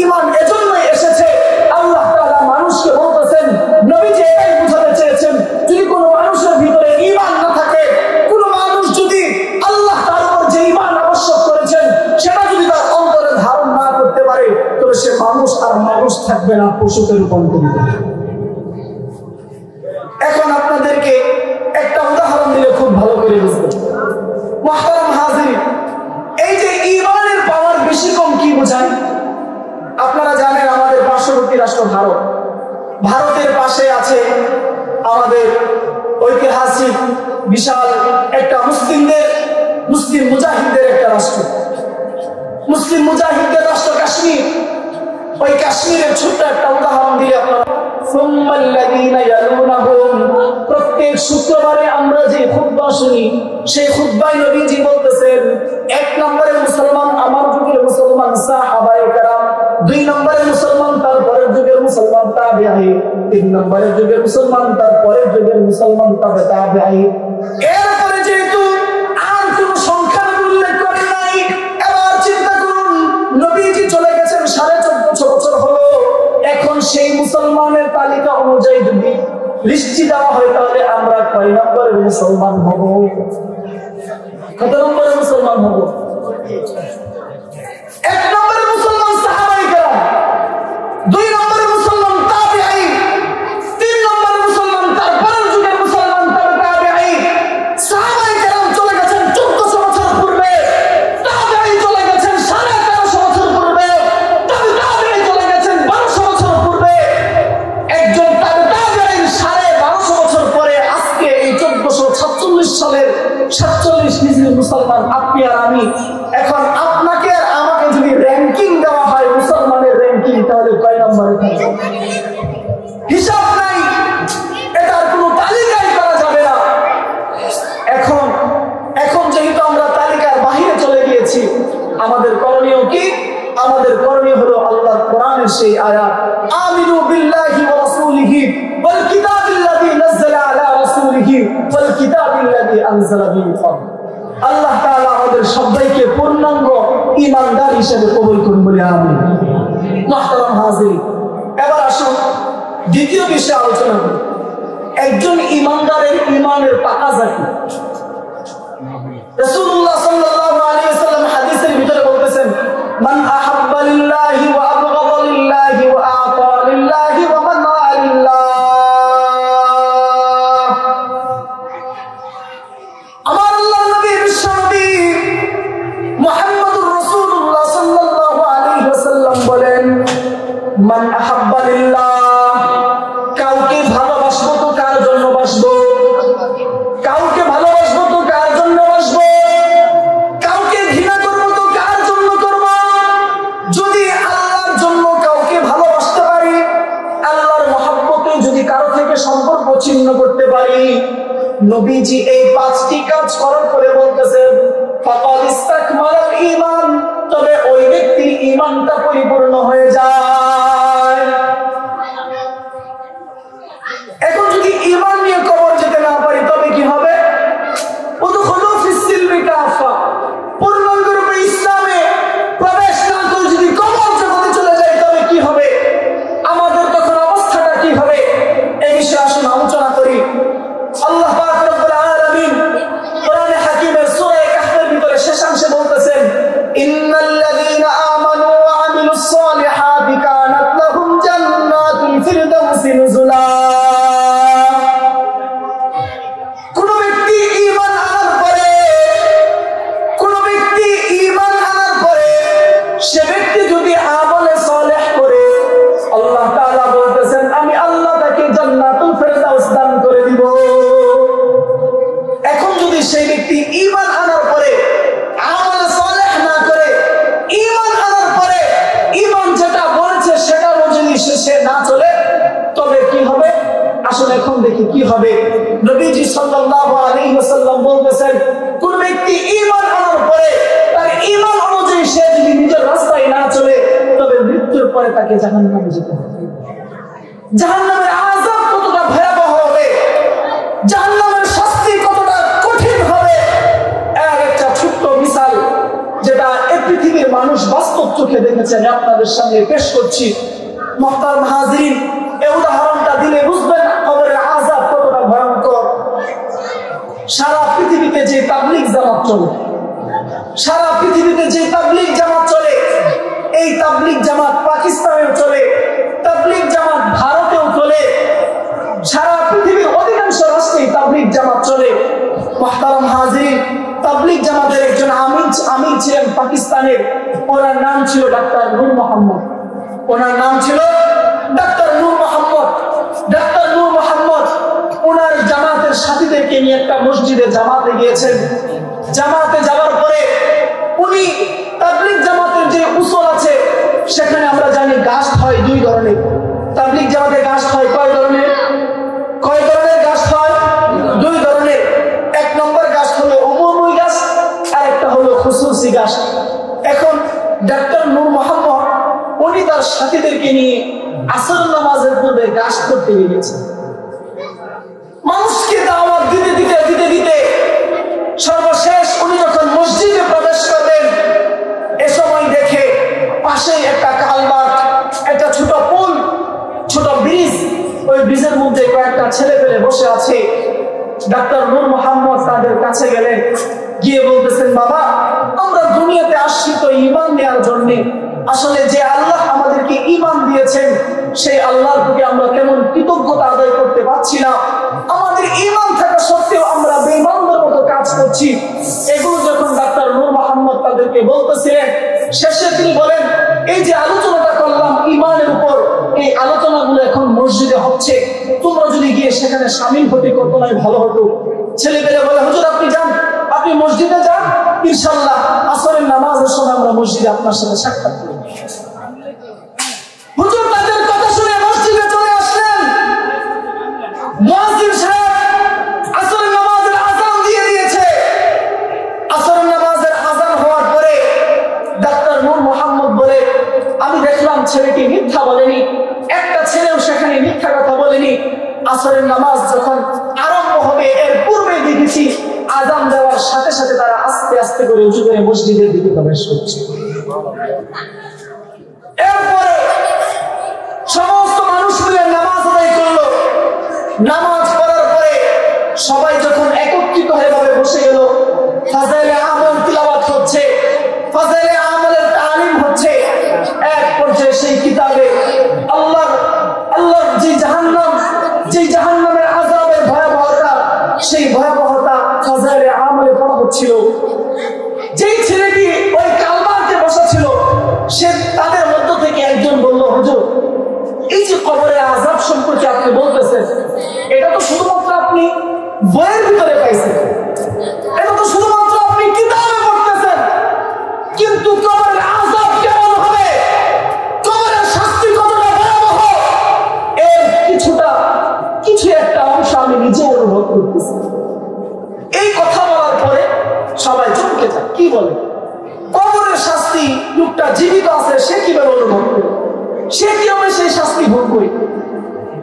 ঈমান এজন্যই এসেছে। আল্লাহ তাআলা মানুষকে বলতেছেন, নবীজি এটাই বুঝাতে চেয়েছেন, যদি কোনো মানুষের ভিতরে ঈমান না থাকে, কোনো মানুষ যদি আল্লাহ তার উপর যে ঈমান আবশ্যক করেছেন সেটা যদি তার অন্তরে ধারণ না করতে পারে, তবে সে মানুষ আর মানুষ থাকবে না, পশুতে রূপান্তরিত। এখন আপনাদেরকে একটা উদাহরণ দিলে খুব ভালো করে বুঝবেন। মুহতারাম হাজিরিন, এই যে ঈমানের পাওয়ার বেশি কম কি বোঝায়? আপনারা জানেন আমাদের পার্শ্ববর্তী রাষ্ট্র ভারত, ভারতের পাশে আছে আমাদের ঐতিহাসিক বিশাল একটা মুসলিম মুজাহিদদের একটা রাষ্ট্র, মুসলিম মুজাহিদদের রাষ্ট্র কাশ্মীর। ওই কাশ্মীরের ছোট্ট একটা উদাহরণ দিয়ে আপনারা, প্রত্যেক শুক্রবারে আমরা যে খুতবা শুনি, সেই খুতবায় নবীজি বলতেছেন, 1 নম্বরে মুসলমান আমার যুগের মুসলমান সাহাবায়ে কেরাম, 2 নম্বরে মুসলমান তার পরের যুগের মুসলমান তাবেঈ, 3 নম্বরে যুগের মুসলমান তার পরের যুগের মুসলমান তাবেঈ। এরপরে যেহেতু আর কোন সংখ্যার উল্লেখ করে নাই, এবার চিন্তা করুন, নবীজি চলে গেছেন 1450 বছর হলো। এখন সেই মুসলমানের তালিকা অনুযায়ী যদি লিস্টি দেওয়া হয়, তাহলে আমরা কয় নম্বরের মুসলমান হব? কত নম্বরের মুসলমান হব? 1 নম্বরের মুসলমান সাহাবায়ে কেরাম, 2 নম্বরের মুসলমান তাবেঈ, 3 নম্বরের মুসলমান তার পরের যুগের মুসলমান তাবেঈ। সাহাবায়ে কেরাম চলে গেছেন 1400 বছর পূর্বে, তাবেঈ চলে গেছেন 1350 বছর পূর্বে, তাবেঈ চলে গেছেন 1200 বছর পূর্বে। একজন তাবেঈ 1250 বছর পরে আজকে এই 1446 সালের 47 হিজরি মুসলমান আপনি আর আমি। এখন আপনাকে আর আমাকে যদি র্যাঙ্কিং দেওয়া হয়, মুসলমানের র্যাঙ্কিং, তাহলে কয় নম্বরে থাকবে? হিসাব নাই, এটার কোনো তালিকাই করা যাবে না। এখন যেহেতু আমরা তালিকার বাহিরে চলে গিয়েছি, আমাদের করণীয় কি? আমাদের করণীয় হলো আল্লাহর কোরআনের সেই আয়াত, আমিনু বিল্লাহি ওয়া রাসূলিহি ওয়াল কিতাবিল্লাযী নাযালা আলা রাসূলিহি ওয়াল কিতাবিল্লাযী আনজালা মিন ক্বাবল। আল্লাহ তাআলা আমাদের সবাইকে পূর্ণাঙ্গ ঈমানদার হিসেবে কবুল করুন বলে আমিন। মুহতারাম হাজিরিন, এবার আসুন দ্বিতীয় বিষয়ে আলোচনা করি, একজন ঈমানদারের ঈমানের তাকাযা কি? রাসূলুল্লাহ সাল্লাল্লাহু আলাইহি ওয়াসাল্লাম হাদিসের ভিতরে বলতেছেন, মান আহাব্বা লিল্লাহি ওয়া আবগাদা লিল্লাহি ওয়া আতা লিল্লাহি ওয়া মানা লিল্লাহ। আমার মান আহাব্বা লিল্লাহ, কাউকে ভালোবাসবো তো কার জন্য বাসবো? কাউকে ভালোবাসবো তো কার জন্য বাসবো? কাউকে ঘৃণা করবো তো কার জন্য করব? যদি আল্লাহর জন্য কাউকে ভালোবাসতে পারি, আল্লাহর মহব্বতে যদি কারো থেকে সম্পর্ক ছিন্ন করতে পারি, নবীজি এই 5টি কাজ করার পরে বলতেছেন ফাকাদ ইসতাকমালাল ঈমান, তবে ওই ব্যক্তির ঈমানটা পরিপূর্ণ হয়ে যায়। এখন যদি ঈমান নিয়ে কবর যেতে না পারি তবে কি হবে? উদখুলু ফিস সিলমি কাফা, পূর্ণাঙ্গরূপে ইসলামে প্রবেশ না করে যদি কবর জগতে চলে যাই তবে কি হবে? আমাদের তখন অবস্থাটা কি হবে? এই বিষয়ে আসুন আলোচনা করি। আল্লাহ পাক রব্বুল আলামিন কোরআনে হাকিমের সূরা কাহফের ভিতরে শেষাংশে বলতেছেন ইন্নাল্লাযীনা আমানু ওয়া আমিলুস সালিহাতি কানাত লাহুম জান্নাতুল ফিরদাউসি নুজুলা। কোন ব্যক্তি ঈমান আনার পরে সে ব্যক্তি যদি আমলে সালেহ করে, আল্লাহ তাআলা বলতেছেন আমি আল্লাহ তাকে জান্নাতুল ফিরদাউস দান করে দিব। এখন যদি সেই ব্যক্তি ঈমান আনার পরে আমলে সালেহ না করে, ঈমান আনার পরে ঈমান যেটা বলেছে সেটা অনুযায়ী সে না চলে তবে কি হবে? আসলে এখন দেখি কি হবে। নবীজি সাল্লাল্লাহু আলাইহি ওয়াসাল্লাম বলতেছেন কোন ব্যক্তি ঈমান আনার পরে তার ঈমান অনুযায়ী সে যদি নিজের রাস্তায় না চলে তবে মৃত্যুর পরে তাকে জাহান্নামে যেতে হবে। জাহান্নামের আযাব কতটা ভয়াবহ হবে, জাহান্নামের শাস্তি কতটা কঠিন হবে, একটা ছোট্ট মিসাল যেটা এই পৃথিবীর মানুষ বাস্তব চোখে দেখেছেন আপনাদের সামনে পেশ করছি। মুহতারাম হাজিরিন, এই উদাহরণটা দিলে বুঝবেন কবরের আযাব কতটা ভয়ঙ্কর। সারা পৃথিবীতে যে তাবলীগ জামাত চলে, সারা পৃথিবীতে যে তাবলীগ জামাত চলে, এই তাবলীগ জামাত পাকিস্তানেও চলে, তাবলীগ জামাত ভারতেও চলে, সারা পৃথিবীর অধিকাংশ রাষ্ট্রেই তাবলীগ জামাত চলে। মুহতারাম হাজিরিন, তাবলীগ জামাতের একজন আমির ছিলেন পাকিস্তানের, ওনার নাম ছিল ডাক্তার নূর মোহাম্মদ। ওনার নাম ছিল ডাক্তার নূর মোহাম্মদ। ডাক্তার নূর মোহাম্মদ ওনার জামাতের সাথীদেরকে নিয়ে একটা মসজিদে জামাতে গিয়েছেন। জামাতে যাওয়ার পরে উনি তাবলীগ জামাতের যে উসুল আছে সেখানে আমরা জানি গাছ হয় 2 ধরনের। তাবলীগ জামাতে গাছ হয় কয় ধরনের? গাছ হয় 2 ধরনের। 1 নম্বর গাছ হলো উমুমি গাছ, আর একটা হলো খুসুসি গাছ। এখন ডাক্তার নূর মোহাম্মদ উনি তার সাথীদেরকে নিয়ে আসর নামাজের পূর্বে গাছ করতে গিয়েছেন। মানুষকে দাওয়াত দিতে দিতে সর্বশেষ উনি যখন মসজিদে প্রবেশ করবেন, এ সময় দেখে পাশে একটা কালভার্ট, একটা ছোট পুল, ছোট ব্রিজ, ওই ব্রিজের মধ্যে কয়েকটা ছেলে পেলে বসে আছে। ডাক্তার নূর মোহাম্মদ তাদের কাছে গেলেন, গিয়ে বলতেছেন বাবা, আমরা দুনিয়াতে আসছি তো ঈমান নেওয়ার জন্য, আসলে যে আল্লাহ আমাদেরকে ঈমান দিয়েছেন সেই আল্লাহর প্রতি আমরা কেমন কৃতজ্ঞতা আদায় করতে পারছি না। আমাদের ঈমান থাকা সত্ত্বেও আমরা বেঈমানদের মতো কাজ করছি। এগুলো যখন ডাক্তার নূর মোহাম্মদ তাদেরকে বলতেছিলেন, শেষে তিনি বলেন এই যে আলোচনাটা করলাম ঈমানের উপর, এই আলোচনাগুলো এখন মসজিদে হচ্ছে, তোমরা যদি গিয়ে সেখানে শামিল হতে কত নয় ভালো হতো। ছেলেপেলে বলে হুজুর আপনি যান, আপনি মসজিদে যান, ইনশাআল্লাহ আসরের নামাজের সময় আমরা মসজিদে আপনার সাথে সাক্ষাৎ করব। হুজুর তাদের কথা শুনে মসজিদে চলে আসলেন। মুয়াজ্জিন সাহেব আসরের নামাজের আযান দিয়ে দিয়েছে। আসরের নামাজের আযান হওয়ার পরে ডাক্তার নূর মোহাম্মদ বলে আমি দেখলাম ছেলেটি মিথ্যা বলেনি, একটা ছেলেও সেখানে মিথ্যা কথা বলেনি। আসরের নামাজ যখন আরম্ভ হবে এর পূর্বে দেখেছি আযান দেওয়ার সাথে সাথে তারা আস্তে আস্তে করে উঁচু করে মসজিদের দিকে প্রবেশ করছে। এরপরে সমস্ত মানুষ মিলে নামাজ আদায় করলো। নামাজ পড়ার পরে সবাই যখন একত্রিত হয়ে বসে গেল, ফাজাইলে আমল তিলাওয়াত হচ্ছে, ফাজাইলে আমলের তালিম হচ্ছে। এক পর্যায়ে সেই কিতাবে আল্লাহর যে জাহান্নামের আযাবের ভয়াবহতা, সেই ভয়াবহতা ফাজাইলে আমলে পড়া হচ্ছিল। যেই ছেলেটি ওই কালভার্টে বসা ছিল, সে তাদের মধ্য থেকে একজন বলল হুজুর এই যে কবরের আযাব সম্পর্কে আপনি বলতেছেন, এটা তো শুধুমাত্র আপনি বইয়ের ভিতরে পাইছেন, এটা তো শুধুমাত্র আপনি কিতাবে পড়তেছেন, কিন্তু কবরের আযাব কেমন হবে, কবরের শাস্তি কতটা ভয়াবহ, এর কিছু একটা অংশ আমি নিজে অনুভব করতেছি। এই কথা বলার পরে সবাই চমকে যায়, কি বলে কবরের শাস্তি, লোকটা জীবিত আছে, সে কিভাবে অনুভব করে, সে কিভাবে সেই শাস্তি ভোগ করে?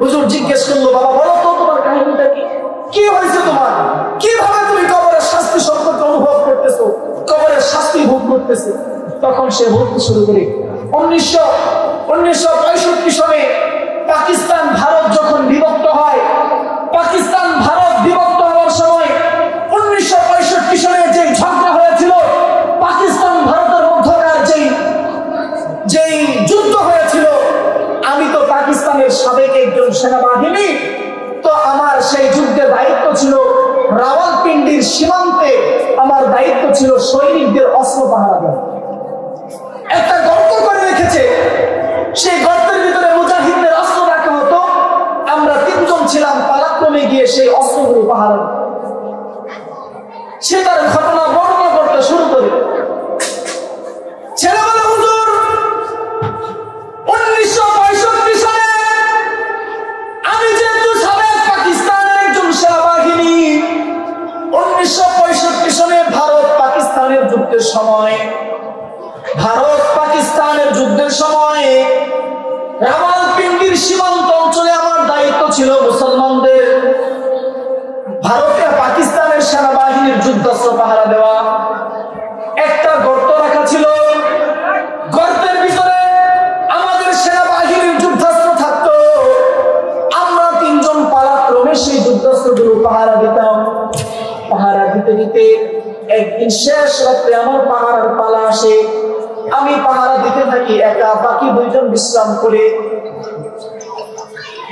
হুজুর জিজ্ঞেস করলো, বাবা বলো তো তোমার কাহিনীটা কি হয়েছে, তোমার কিভাবে তুমি কবরের শাস্তি সম্পর্কে অনুভব করতেছো, কবরের শাস্তি ভোগ করতেছে? তখন সে বলতে শুরু করে 1965 সনে পাকিস্তান ভারত যখন বিভক্ত হয়, পাকিস্তান ভারত বিভক্ত হওয়ার সময় 1965 সনে যে ঝগড়া হয়েছিল, পাকিস্তান ভারতের মধ্যকার যেই যুদ্ধ হয়েছিল, আমি তো পাকিস্তানের সাবেক একজন সেনাবাহিনী, তো আমার সেই যুদ্ধের দায়িত্ব ছিল রাওয়ালপিন্ডির সীমান্তে, আমার দায়িত্ব ছিল সৈনিকদের অস্ত্র পাহারা দেওয়া। একটা গর্ত করে রেখেছে, সেই গর্তের ভিতরে মুজাহিদদের অস্ত্র রাখা হতো, আমরা 3 জন ছিলাম, পালাক্রমে গিয়ে সেই অস্ত্রগুলো পাহারা দিতাম। সে তার ঘটনা বর্ণনা করতে শুরু করে, ছেলে বলে, হুজুর 1965 সালে আমি যেহেতু সাবেক পাকিস্তানের একজন সেনাবাহিনী, 1965 সনে ভারত পাকিস্তানের যুদ্ধের সময় রাওয়ালপিন্ডির সীমান্ত অঞ্চলে আমার দায়িত্ব ছিল মুসলমানদের, ভারতের পাকিস্তানের সেনাবাহিনীর যুদ্ধাস্ত্র পাহারা দেওয়া। একটা গর্ত রাখা ছিল, গর্তের ভিতরে আমাদের সেনাবাহিনীর যুদ্ধাস্ত্র থাকতো, আমরা 3 জন পালাক্রমে সেই যুদ্ধাস্ত্রগুলো পাহারা দিতাম। পাহারা দিতে দিতে একদিন শেষ রাত্রে আমার পাহারার পালা আসে, আমি পাহারা দিতে থাকি একা, বাকি 2 জন বিশ্রাম করে,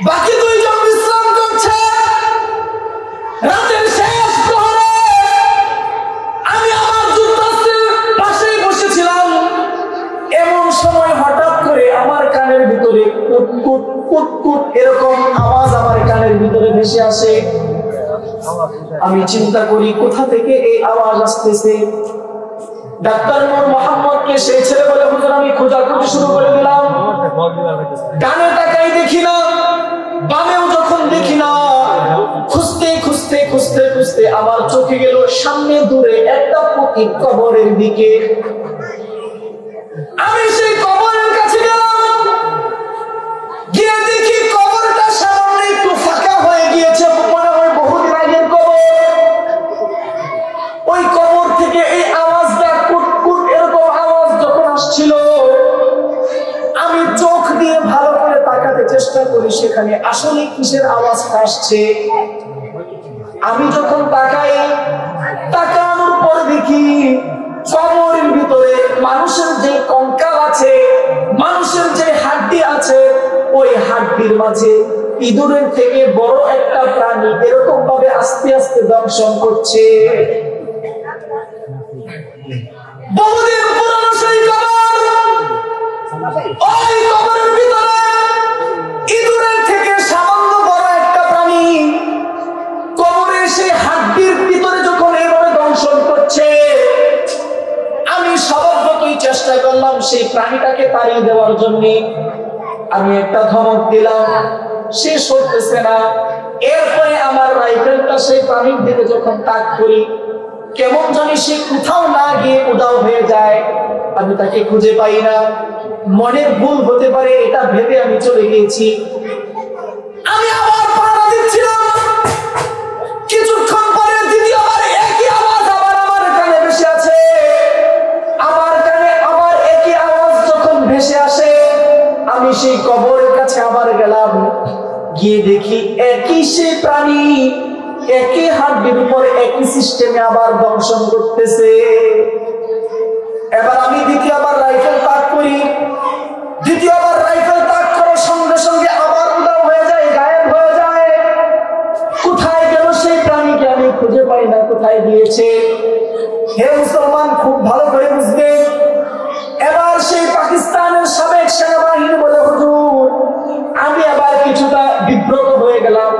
বাকি 2 জন বিশ্রাম করছে। রাতের শেষ প্রহরে আমি আমার যুদ্ধাস্ত্রের পাশেই বসেছিলাম, এমন সময় হঠাৎ করে আমার কানের ভিতরে কুটকুট কুটকুট এরকম আওয়াজ আমার কানের ভিতরে ভেসে আসে। আমি চিন্তা করি কোথা থেকে এই আওয়াজ আসতেছে। ডাক্তার নূর মোহাম্মদকে সেই ছেলে বলে, হুজুর আমি খোঁজাখুঁজি শুরু করে দিলাম, ডানে তাকাই দেখি না, বামেও যখন দেখি না, খুঁজতে খুঁজতে খুঁজতে খুঁজতে আমার চোখে গেল সামনে দূরে একটা পতিত কবরের দিকে। আমি সেই কবরের কাছে গেলাম, গিয়ে দেখি কবরটা সামনে একটু ফাঁকা হয়ে গিয়েছে, মনে হয় বহুদিন আগের কবর। ওই কবর থেকে এই আওয়াজটা কুটকুট এরকম আওয়াজ যখন আসছিল, আমি চোখ দিয়ে ভালো করে তাকাতে চেষ্টা করি সেখানে আসলে কিসের আওয়াজটা আসছে। আমি যখন তাকানোর পর দেখি কবরের ভিতরে মানুষের যে কঙ্কাল আছে, মানুষের যে হাড্ডি আছে, ওই হাড্ডির মাঝে ইঁদুরের থেকে বড় একটা প্রাণী এরকম ভাবে আস্তে আস্তে দংশন করছে। বহুদিন পুরানো সেই কবর, ওই কবরের ভিতরে ইঁদুরের থেকে সামান্য বড় একটা প্রাণী কবরের সেই হাড্ডির ভিতরে যখন এভাবে দংশন করছে, আমি স্বভাবতই চেষ্টা করলাম সেই প্রাণীটাকে তাড়িয়ে দেওয়ার জন্য। আমি একটা ধমক দিলাম, সে সরতেছে না। এরপরে আমার রাইফেলটা সেই প্রাণীর দিকে যখন তাক করি, কেমন জানি সে কোথাও না গিয়ে উধাও হয়ে যায়, আমি তাকে খুঁজে পাই না। মনের ভুল হতে পারে এটা ভেবে আমি চলে গিয়েছি। আমি আবার পাহারা দিচ্ছিলাম, কিছুক্ষণ পরে দ্বিতীয়বার একই আওয়াজ আবার আমার কানে ভেসে আছে। আমার কানে আবার একই আওয়াজ যখন ভেসে আসে, আমি সেই কবরের কাছে আবার গেলাম, গিয়ে দেখি একই সে প্রাণী একই হাড্ডির উপর একই সিস্টেমে আবার দংশন করতেছে। এবার আমি দ্বিতীয়বার রাইফেল তাক করি, দ্বিতীয়বার রাইফেল তাক করার সঙ্গে সঙ্গে আবার উধাও হয়ে যায়, গায়েব হয়ে যায়। কোথায় গেল সেই প্রাণীকে আমি খুঁজে পাই না, কোথায় গিয়েছে। হে মুসলমান, খুব ভালো করে বুঝবেন। এবার সেই পাকিস্তানের সাবেক সেনাবাহিনী বলে, হুজুর আমি আবার কিছুটা বিব্রত হয়ে গেলাম।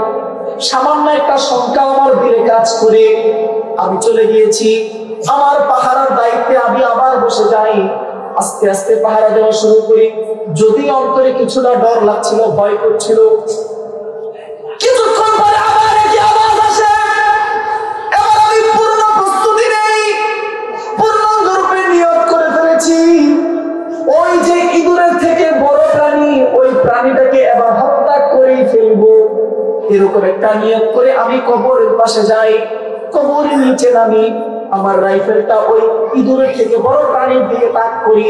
সামান্য একটা শঙ্কা আমার দিলে কাজ করে আমি চলে গিয়েছি। আমার পাহারার দায়িত্বে আমি আবার বসে যাই। আস্তে আস্তে পাহারা দেওয়া শুরু করি। যদি অন্তরে কিছুটা ডর লাগছিল, ভয় করছিল, কিছুক্ষণ পরে আবার একই আওয়াজ আসে। এবার আমি পূর্ণ প্রস্তুতি নেই, পূর্ণাঙ্গরূপে নিয়ত করে ফেলেছি ওই যে ইঁদুরের থেকে বড় প্রাণী, ওই প্রাণীটাকে এবার হত্যা করেই ফেলবো। এরকম একটা নিয়ত করে আমি কবরের পাশে যাই। কবরের নিচে নামি আমার রাইফেলটা ওই ইঁদুরের থেকে বড় প্রাণীর দিকে তাক করি।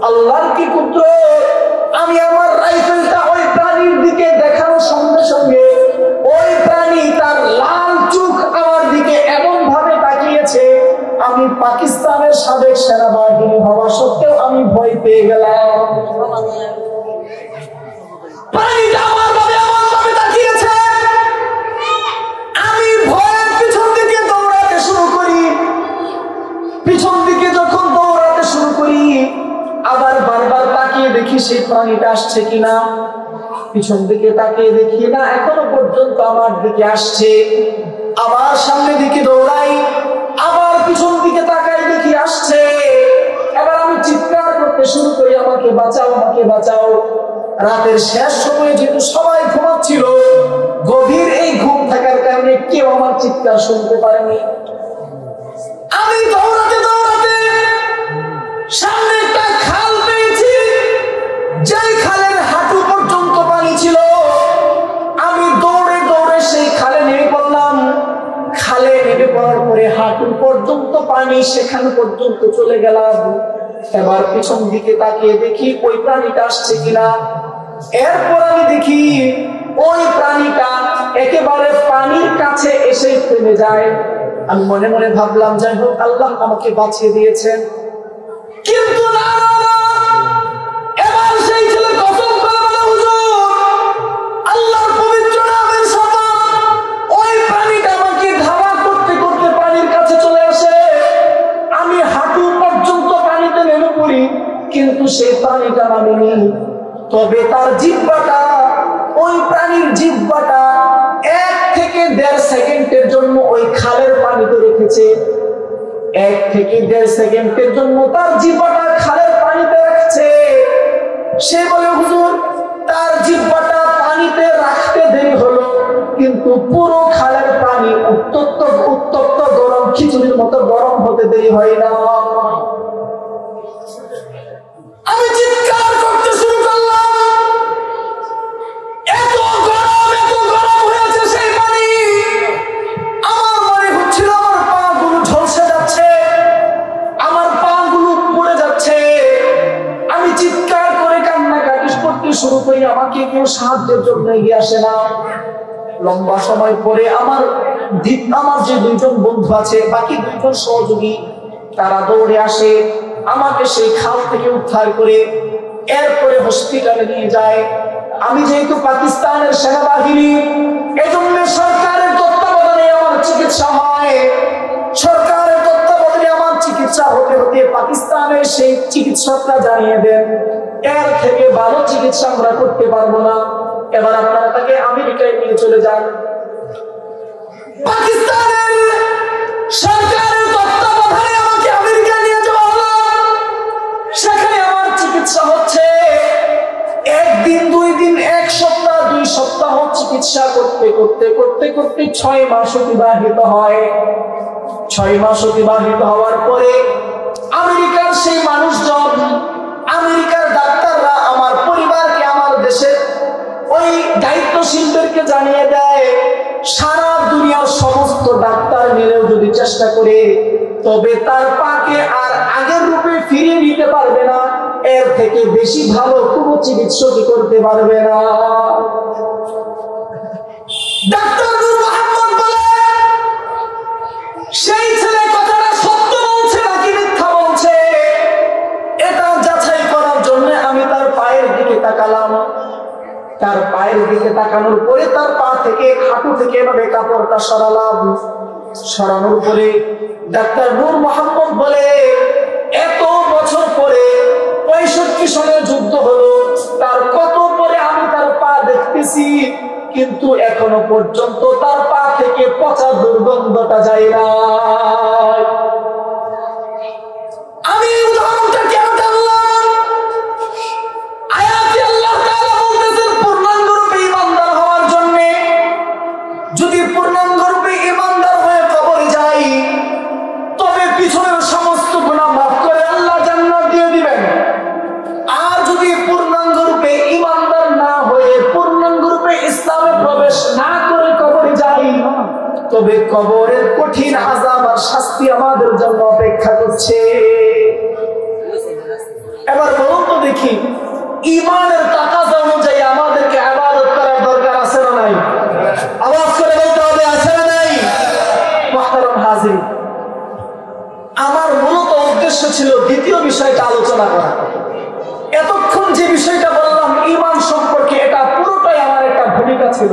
আল্লাহর কি কুদরত, আমি আমার রাইফেলটা ওই প্রাণীর দিকে দেখানোর সঙ্গে সঙ্গে ওই প্রাণী তার লাল চোখ আমার দিকে এমন ভাবে তাকিয়েছে, আমি পাকিস্তানের সাবেক সেনাবাহিনী হওয়া সত্ত্বেও আমি ভয় পেয়ে গেলাম। প্রাণীটা আমার ভাবে এমন ভাবে তাকিয়েছে, আমি ভয়ের পিছন দিকে দৌড়াতে শুরু করি। পিছন দিকে যখন দৌড়াতে শুরু করি, আবার বারবার তাকিয়ে দেখি সেই প্রাণীটা আসছে কিনা। পিছন দিকে তাকিয়ে দেখি না, এখনো পর্যন্ত আমার দিকে আসছে। আবার সামনে দিকে দৌড়াই, আবার পিছন দিকে তাকাই, দেখি আসছে। এবার আমি চিৎকার করতে শুরু করি, আমাকে বাঁচাও, আমাকে বাঁচাও। রাতের শেষ সময়ে যেহেতু সবাই ঘুমাচ্ছিল, গভীর এই ঘুম থাকার কারণে কেউ আমার চিৎকার শুনতে পারেনি। আমি দৌড়াতে দৌড়াতে সামনে একটা খাল পেয়েছি, যেই খালের হাঁটু পর্যন্ত পানি ছিল। আমি দৌড়ে দৌড়ে সেই খালে নেমে পড়লাম। খালে নেমে পড়ার পরে হাঁটু পর্যন্ত পানি, সেখানে পর্যন্ত চলে গেলাম। এবার পিছন দিকে তাকিয়ে দেখি ওই প্রাণীটা আসছে কিনা। এরপর আমি দেখি ওই প্রাণীটা একেবারে পানির কাছে এসে থেমে যায়। আমি মনে মনে ভাবলাম, যাই হোক, আল্লাহ আমাকে বাঁচিয়ে দিয়েছেন। কিন্তু না, এবার সেই ছেলে কসম করে বলে, হুজুর, আল্লাহর পবিত্র নামের শপথ, ওই প্রাণীটা আমাকে ধাওয়া করতে করতে পানির কাছে চলে আসে। আমি হাঁটু পর্যন্ত পানিতে নেমে পড়ি, কিন্তু সেই প্রাণীটা নামেনি। তবে তার জিহ্বাটা, ওই প্রাণীর জিহ্বাটা 1 থেকে 1.5 সেকেন্ডের জন্য ওই খালের পানিতে রেখেছে। 1 থেকে 1.5 সেকেন্ডের জন্য তার জিহ্বাটা খালের পানিতে রাখছে। সে বলে, হুজুর, তার জিহ্বাটা পানিতে রাখতে দেরি হলো, কিন্তু পুরো খালের পানি উত্তপ্ত উত্তপ্ত গরম খিচুড়ির মতো গরম হতে দেরি হয় না। আমি চিৎকার করতে শুরু করলাম, এত গরম হয়েছে সেই পানি। আমার মনে হচ্ছিল আমার পা গুলো ঝলসে যাচ্ছে, আমার পা গুলো পড়ে যাচ্ছে। আমি চিৎকার করে কান্নাকাটি করতে শুরু করি, আমাকে কেউ সাহায্যের জন্য এগিয়ে আসে না। লম্বা সময় পরে আমার যে 2 জন বন্ধু আছে, বাকি 2 জন সহযোগী, তারা দৌড়ে আসে, আমাকে সেই খাল থেকে উদ্ধার করে এরপরে হসপিটালে নিয়ে যায়। আমি যেহেতু পাকিস্তানের সেনাবাহিনী, এজন্য সরকারের তত্ত্বাবধানে আমার চিকিৎসা হয়। সরকারের তত্ত্বাবধানে আমার চিকিৎসা হতে হতে পাকিস্তানের সেই চিকিৎসকরা জানিয়ে দেন, এর থেকে ভালো চিকিৎসা আমরা করতে পারবো না, এবার আপনারা তাকে আমেরিকায় নিয়ে চলে যান। পাকিস্তানের সরকারের তত্ত্বাবধানে আমাকে আমেরিকা নিয়ে যাওয়া হলো। সেখানে আমার চিকিৎসা হচ্ছে। 1 দিন 2 দিন, 1 সপ্তাহ 2 সপ্তাহ চিকিৎসা করতে করতে করতে করতে 6 মাস অতিবাহিত হয়। 6 মাস অতিবাহিত হওয়ার পরে আমেরিকার সেই মানুষজন, আমেরিকার ডাক্তাররা আমার পরিবারকে, আমার দেশের ওই দায়িত্বশীলদেরকে জানিয়ে দেয়, সারা দুনিয়ার সমস্ত ডাক্তার মিলেও যদি চেষ্টা করে, তবে তার পাকে আর আগের রূপে ফিরিয়ে নিতে পারবে না। এর থেকে বেশি ভালো কোনো চিকিৎসকই করতে পারবে না। ডাক্তার নূর মোহাম্মদ বলে, সেই ছেলে কথাটা সত্য বলছে নাকি মিথ্যা বলছে, এটা যাচাই করার জন্য আমি তার পায়ের দিকে তাকালাম। তার পায়ের দিকে তাকানোর পরে তার পা থেকে, হাঁটু থেকে এভাবে কাপড়টা সরালাম। সরানোর পরে ডাক্তার নূর মোহাম্মদ বলে, এত বছর পরে 65 সনে যুদ্ধ হলো, তার কত পরে আমি তার পা দিছি, কিন্তু এখনো পর্যন্ত তার পা থেকে পচা দুর্গন্ধটা যায় না। আমি উদাহরণটা কেন টানলাম? আয়াতে আল্লাহ তাআলা বলতেছেন পূর্ণাঙ্গরূপে ঈমানদার হওয়ার জন্য, যদি পূর্ণাঙ্গরূপে ঈমানদার হয়ে কবরে যাই তবে পিছনের সমস্ত গুনাহ মাফ করে আল্লাহ জান্নাত দিয়ে দিবেন। আর যদি পূর্ণাঙ্গরূপে ঈমানদার না হয়ে পূর্ণাঙ্গরূপে ইসলামে প্রবেশ না করে কবরে যাই তবে কবরের কঠিন আযাব আর শাস্তি আমাদের জন্য অপেক্ষা করছে। এবার বলুন তো দেখি, ঈমানের তাকাজা অনুযায়ী আমাদেরকে ইবাদত করার দরকার আছে না নাই? আওয়াজ করে বলতে হবে, আছে না নাই? মুহতারাম হাজির, আমার মূলত উদ্দেশ্য ছিল দ্বিতীয় বিষয়টা আলোচনা করা। এতক্ষণ যে বিষয়টা বললাম ঈমান সম্পর্কে, এটা পুরোটাই আমার একটা ভূমিকা ছিল।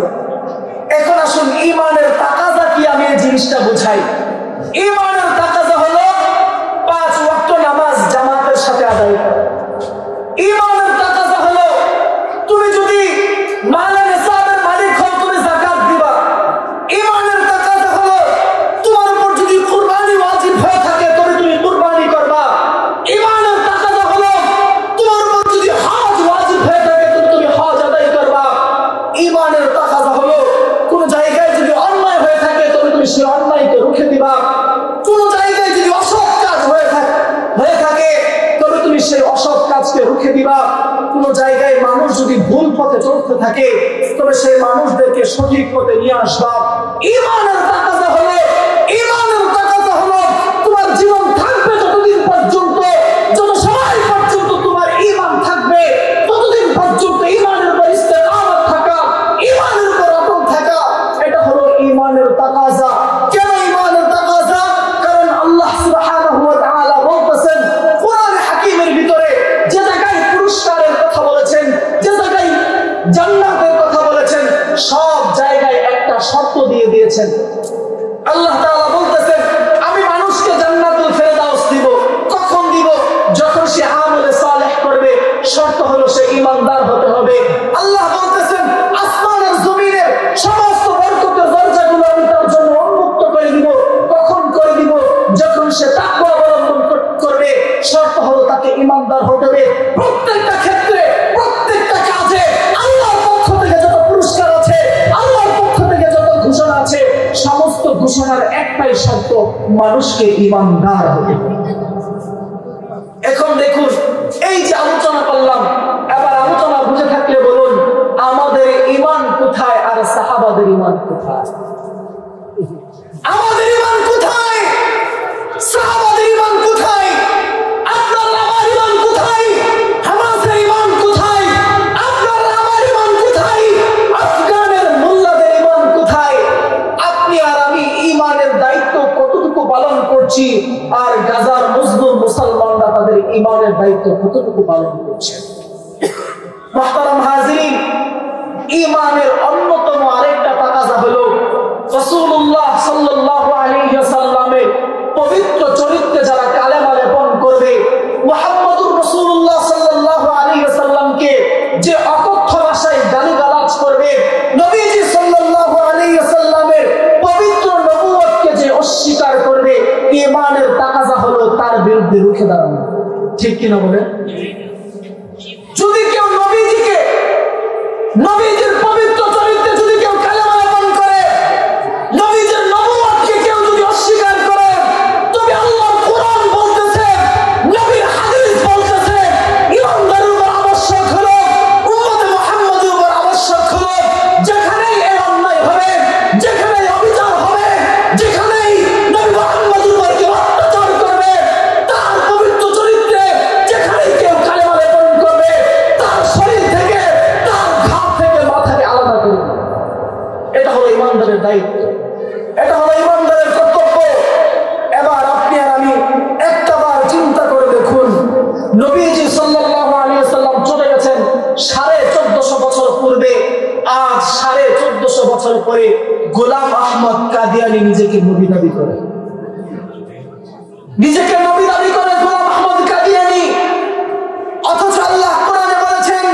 এখন আসুন ঈমানের তাকাজা কি, আমি এই জিনিসটা বুঝাই। ঈমানের তাকাজা হলো 5 ওয়াক্ত নামাজ জামাতের সাথে আদায় করা। ঈমানের তাকাজা হলো তুমি যদি মালে নিসাবের মালিক হও তুমি যাকাত দিবা। ঈমানের তাকাজা হলো তোমার উপর যদি কুরবানি ওয়াজিব হয়ে থাকে তবে তুমি কুরবানি করবা। ঈমানের তাকাজা হলো তোমার উপর যদি হজ ওয়াজিব হয়ে থাকে তবে তুমি হজ আদায় করবা। ঈমানের তাকাজা হলো কোন জায়গায় যদি অন্যায় হয়ে থাকে তবে তুমি সেই অন্যায়কে রুখে দিবা। কোন জায়গায় যদি অসৎ কাজ হয়ে থাকে তবে তুমি সেই অসৎ কাজকে রুখে দিবা। কোন জায়গায় মানুষ যদি ভুল পথে চলতে থাকে তবে সেই মানুষদেরকে সঠিক পথে নিয়ে আসবা। ঈমানের তাকাজা হলো তোমার জীবন থাকবে যতদিন পর্যন্ত, যত সময় পর্যন্ত তোমার ঈমান থাকবে ততদিন পর্যন্ত ঈমানের উপর ইস্তেকামত থাকা, ঈমানের উপর অটল থাকা, এটা হলো ঈমানের তাকাজা। কেন ঈমানের তাকাজা? কারণ আল্লাহ সুবহানাহু ওয়া তাআলা বলতেছেন কোরআনে হাকীমের ভিতরে, যে জায়গায় পুরস্কারের কথা বলেছেন, যে জায়গায় জান্নাতের কথা বলেছেন, সব জায়গায় একটা শর্ত দিয়ে দিয়েছেন। আল্লাহ তাআলা বলতেছেন আমি মানুষকে জান্নাতুল ফেরদাউস দিব। কখন দিব? যখন সে আমলে সালেহ করবে। শর্ত হলো সে ঈমানদার হতে হবে। আল্লাহ বলতেছেন আসমানের জমিনের সমস্ত বরকতের দরজাগুলো আমি তার জন্য উন্মুক্ত করে দিব। কখন করে দিব? যখন সে তাকওয়া অবলম্বন করবে। শর্ত হলো তাকে ঈমানদার হতে হবে। প্রত্যেকটা ক্ষেত্রে, প্রত্যেকটা কাজে আল্লাহর পক্ষ থেকে যত পুরস্কার আছে, আল্লাহর পক্ষ থেকে যত ঘোষণা আছে, সমস্ত ঘোষণার একটাই শর্ত, মানুষকে ঈমানদার হতে হবে। এখন দেখুন, এই যে আলোচনা করলাম, এবার আলোচনা বুঝে থাকলে বলুন আমাদের ঈমান কোথায় আর সাহাবাদের ঈমান কোথায়? আমাদের ঈমান কোথায়? সাহাবাদের ঈমান কোথায়? আপনার আমার ঈমান কোথায়? হামাসের ঈমান কোথায়? আপনার আমার ঈমান কোথায়? আফগানের মোল্লাদের ঈমান কোথায়? আপনি আর আমি ঈমানের দায়িত্ব কতটুকু পালন করছি, আর গাজার মুসলিম মুসলমানরা তাদের ঈমানের দায়িত্ব কতটুকু পালন করছে? মুহতারাম হাজিরিন, ঈমানের অন্যতম আরেকটা তাকাজা হলো রাসূলুল্লাহ সাল্লাল্লাহু আলাইহি ওয়াসাল্লামের পবিত্র চরিত্রে যারা কালেমা লেপন করবে, মুহাম্মদুর রাসূলুল্লাহ সাল্লাল্লাহু আলাইহি ওয়াসাল্লামকে যে অকথ্য ভাষায় গালিগালাজ করবে, নবীজি সাল্লাল্লাহু আলাইহি ওয়াসাল্লামের পবিত্র নবুয়তকে যে অস্বীকার করবে, ঈমানের তাকাজা হলো তার বিরুদ্ধে রুখে দাঁড়ানো। ঠিক কিনা বলেন? যদি কেউ নবীজির পবিত্র চরিত্রে যদি কেউ কালেমা লেপন করে, নবীজির নবুয়তকে কেউ যদি অস্বীকার করে, তবে আল্লাহর কোরআন বলতেছে, নবীর হাদিস বলতেছে, ঈমানদারের উপর আবশ্যক হলো, উম্মতে মুহাম্মাদের উপর আবশ্যক হলো, যেখানেই এই অন্যায় হবে, যেখানেই অবিচার হবে, যেখানেই নবী মুহাম্মাদের উপর কেউ অত্যাচার করবে, তার পবিত্র চরিত্রে যেখানেই কেউ কালেমা লেপন করবে, তার শরীর থেকে, তার ঘাম থেকে মাথাকে আলাদা করবে। এটা হলো ঈমানদারের দায়িত্ব, এটা হলো ঈমানদারের কর্তব্য। এবার আপনি আর আমি একটাবার চিন্তা করে দেখুন, নবীজি সাল্লাল্লাহু আলাইহি ওয়াসাল্লাম চলে গেছেন 1450 বছর পূর্বে। আজ 1450 বছর পরে গোলাম আহমদ কাদিয়ানী নিজেকে নবী দাবি করে, গোলাম আহমদ কাদিয়ানী। অথচ আল্লাহ কোরআনে বলেছেন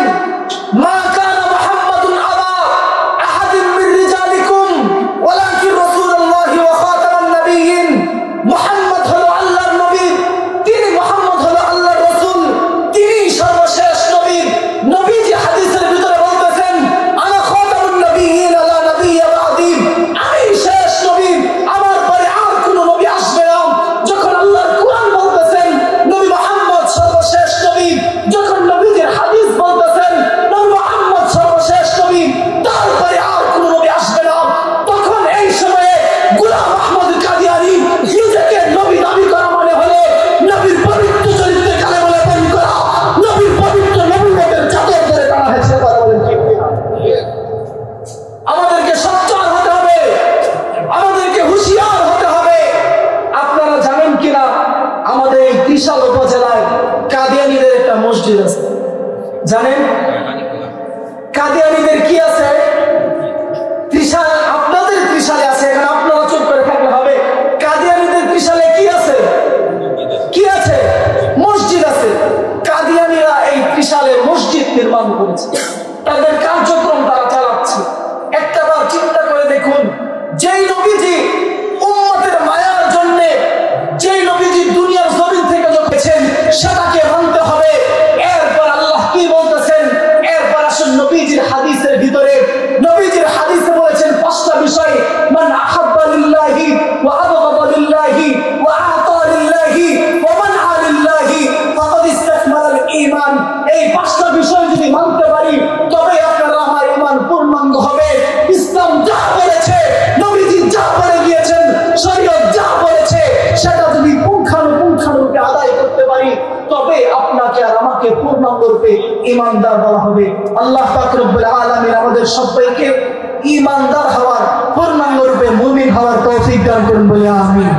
মা কানা মুহাম্মাদুন আবা ত্রিশাল উপজেলায় কাদিয়ানীদের একটা মসজিদ আছে, জানেন? কাদিয়ানীদের কি আছে? ত্রিশাল, আপনাদের ত্রিশালে আছে, এখন আপনারা চুপ করে থাকলে হবে। কাদিয়ানীদের ত্রিশালে কি আছে? কি আছে? মসজিদ আছে। কাদিয়ানীরা এই ত্রিশালে মসজিদ নির্মাণ করেছে, তাদের কার্যক্রম তারা চালাচ্ছে। একটাবার চিন্তা করে দেখুন, যেই নবীজি উম্মতের মায়ার জন্য, যেই নবীজি দুনিয়ার জমিন থেকে যখন সেটাকে মানতে হবে। এরপর আল্লাহ কি বলতেছেন? এরপর আসুন নবীজির হাদিসের ভিতরে, নবীজির হাদিসে বলেছেন 5টা বিষয়। মান আহাব্বা লিল্লাহি ওয়া আবগাদা লিল্লাহি ওয়া আতা লিল্লাহি ওয়া মানআ লিল্লাহি ফাকাদ ইসতাকমালাল ঈমান। এই 5টা বিষয় যদি মানতে পারি তবে আপনার আমার ঈমান পূর্ণাঙ্গ হবে। ইসলাম যা বলেছে, নবীজি যা বলে গিয়েছেন, শরীয়ত যা বলেছে, সেটা যদি পুঙ্খানুপুঙ্খানুরূপে আদায় করতে পারি তবে আপনাকে আর আমাকে পূর্ণাঙ্গ রূপে ঈমানদার বলা হবে। আল্লাহ পাক রব্বুল আলামিন আমাদের সবাইকে ঈমানদার হওয়ার, পূর্ণাঙ্গ রূপে মুমিন হওয়ার তৌফিক দান করুন বলে আমিন।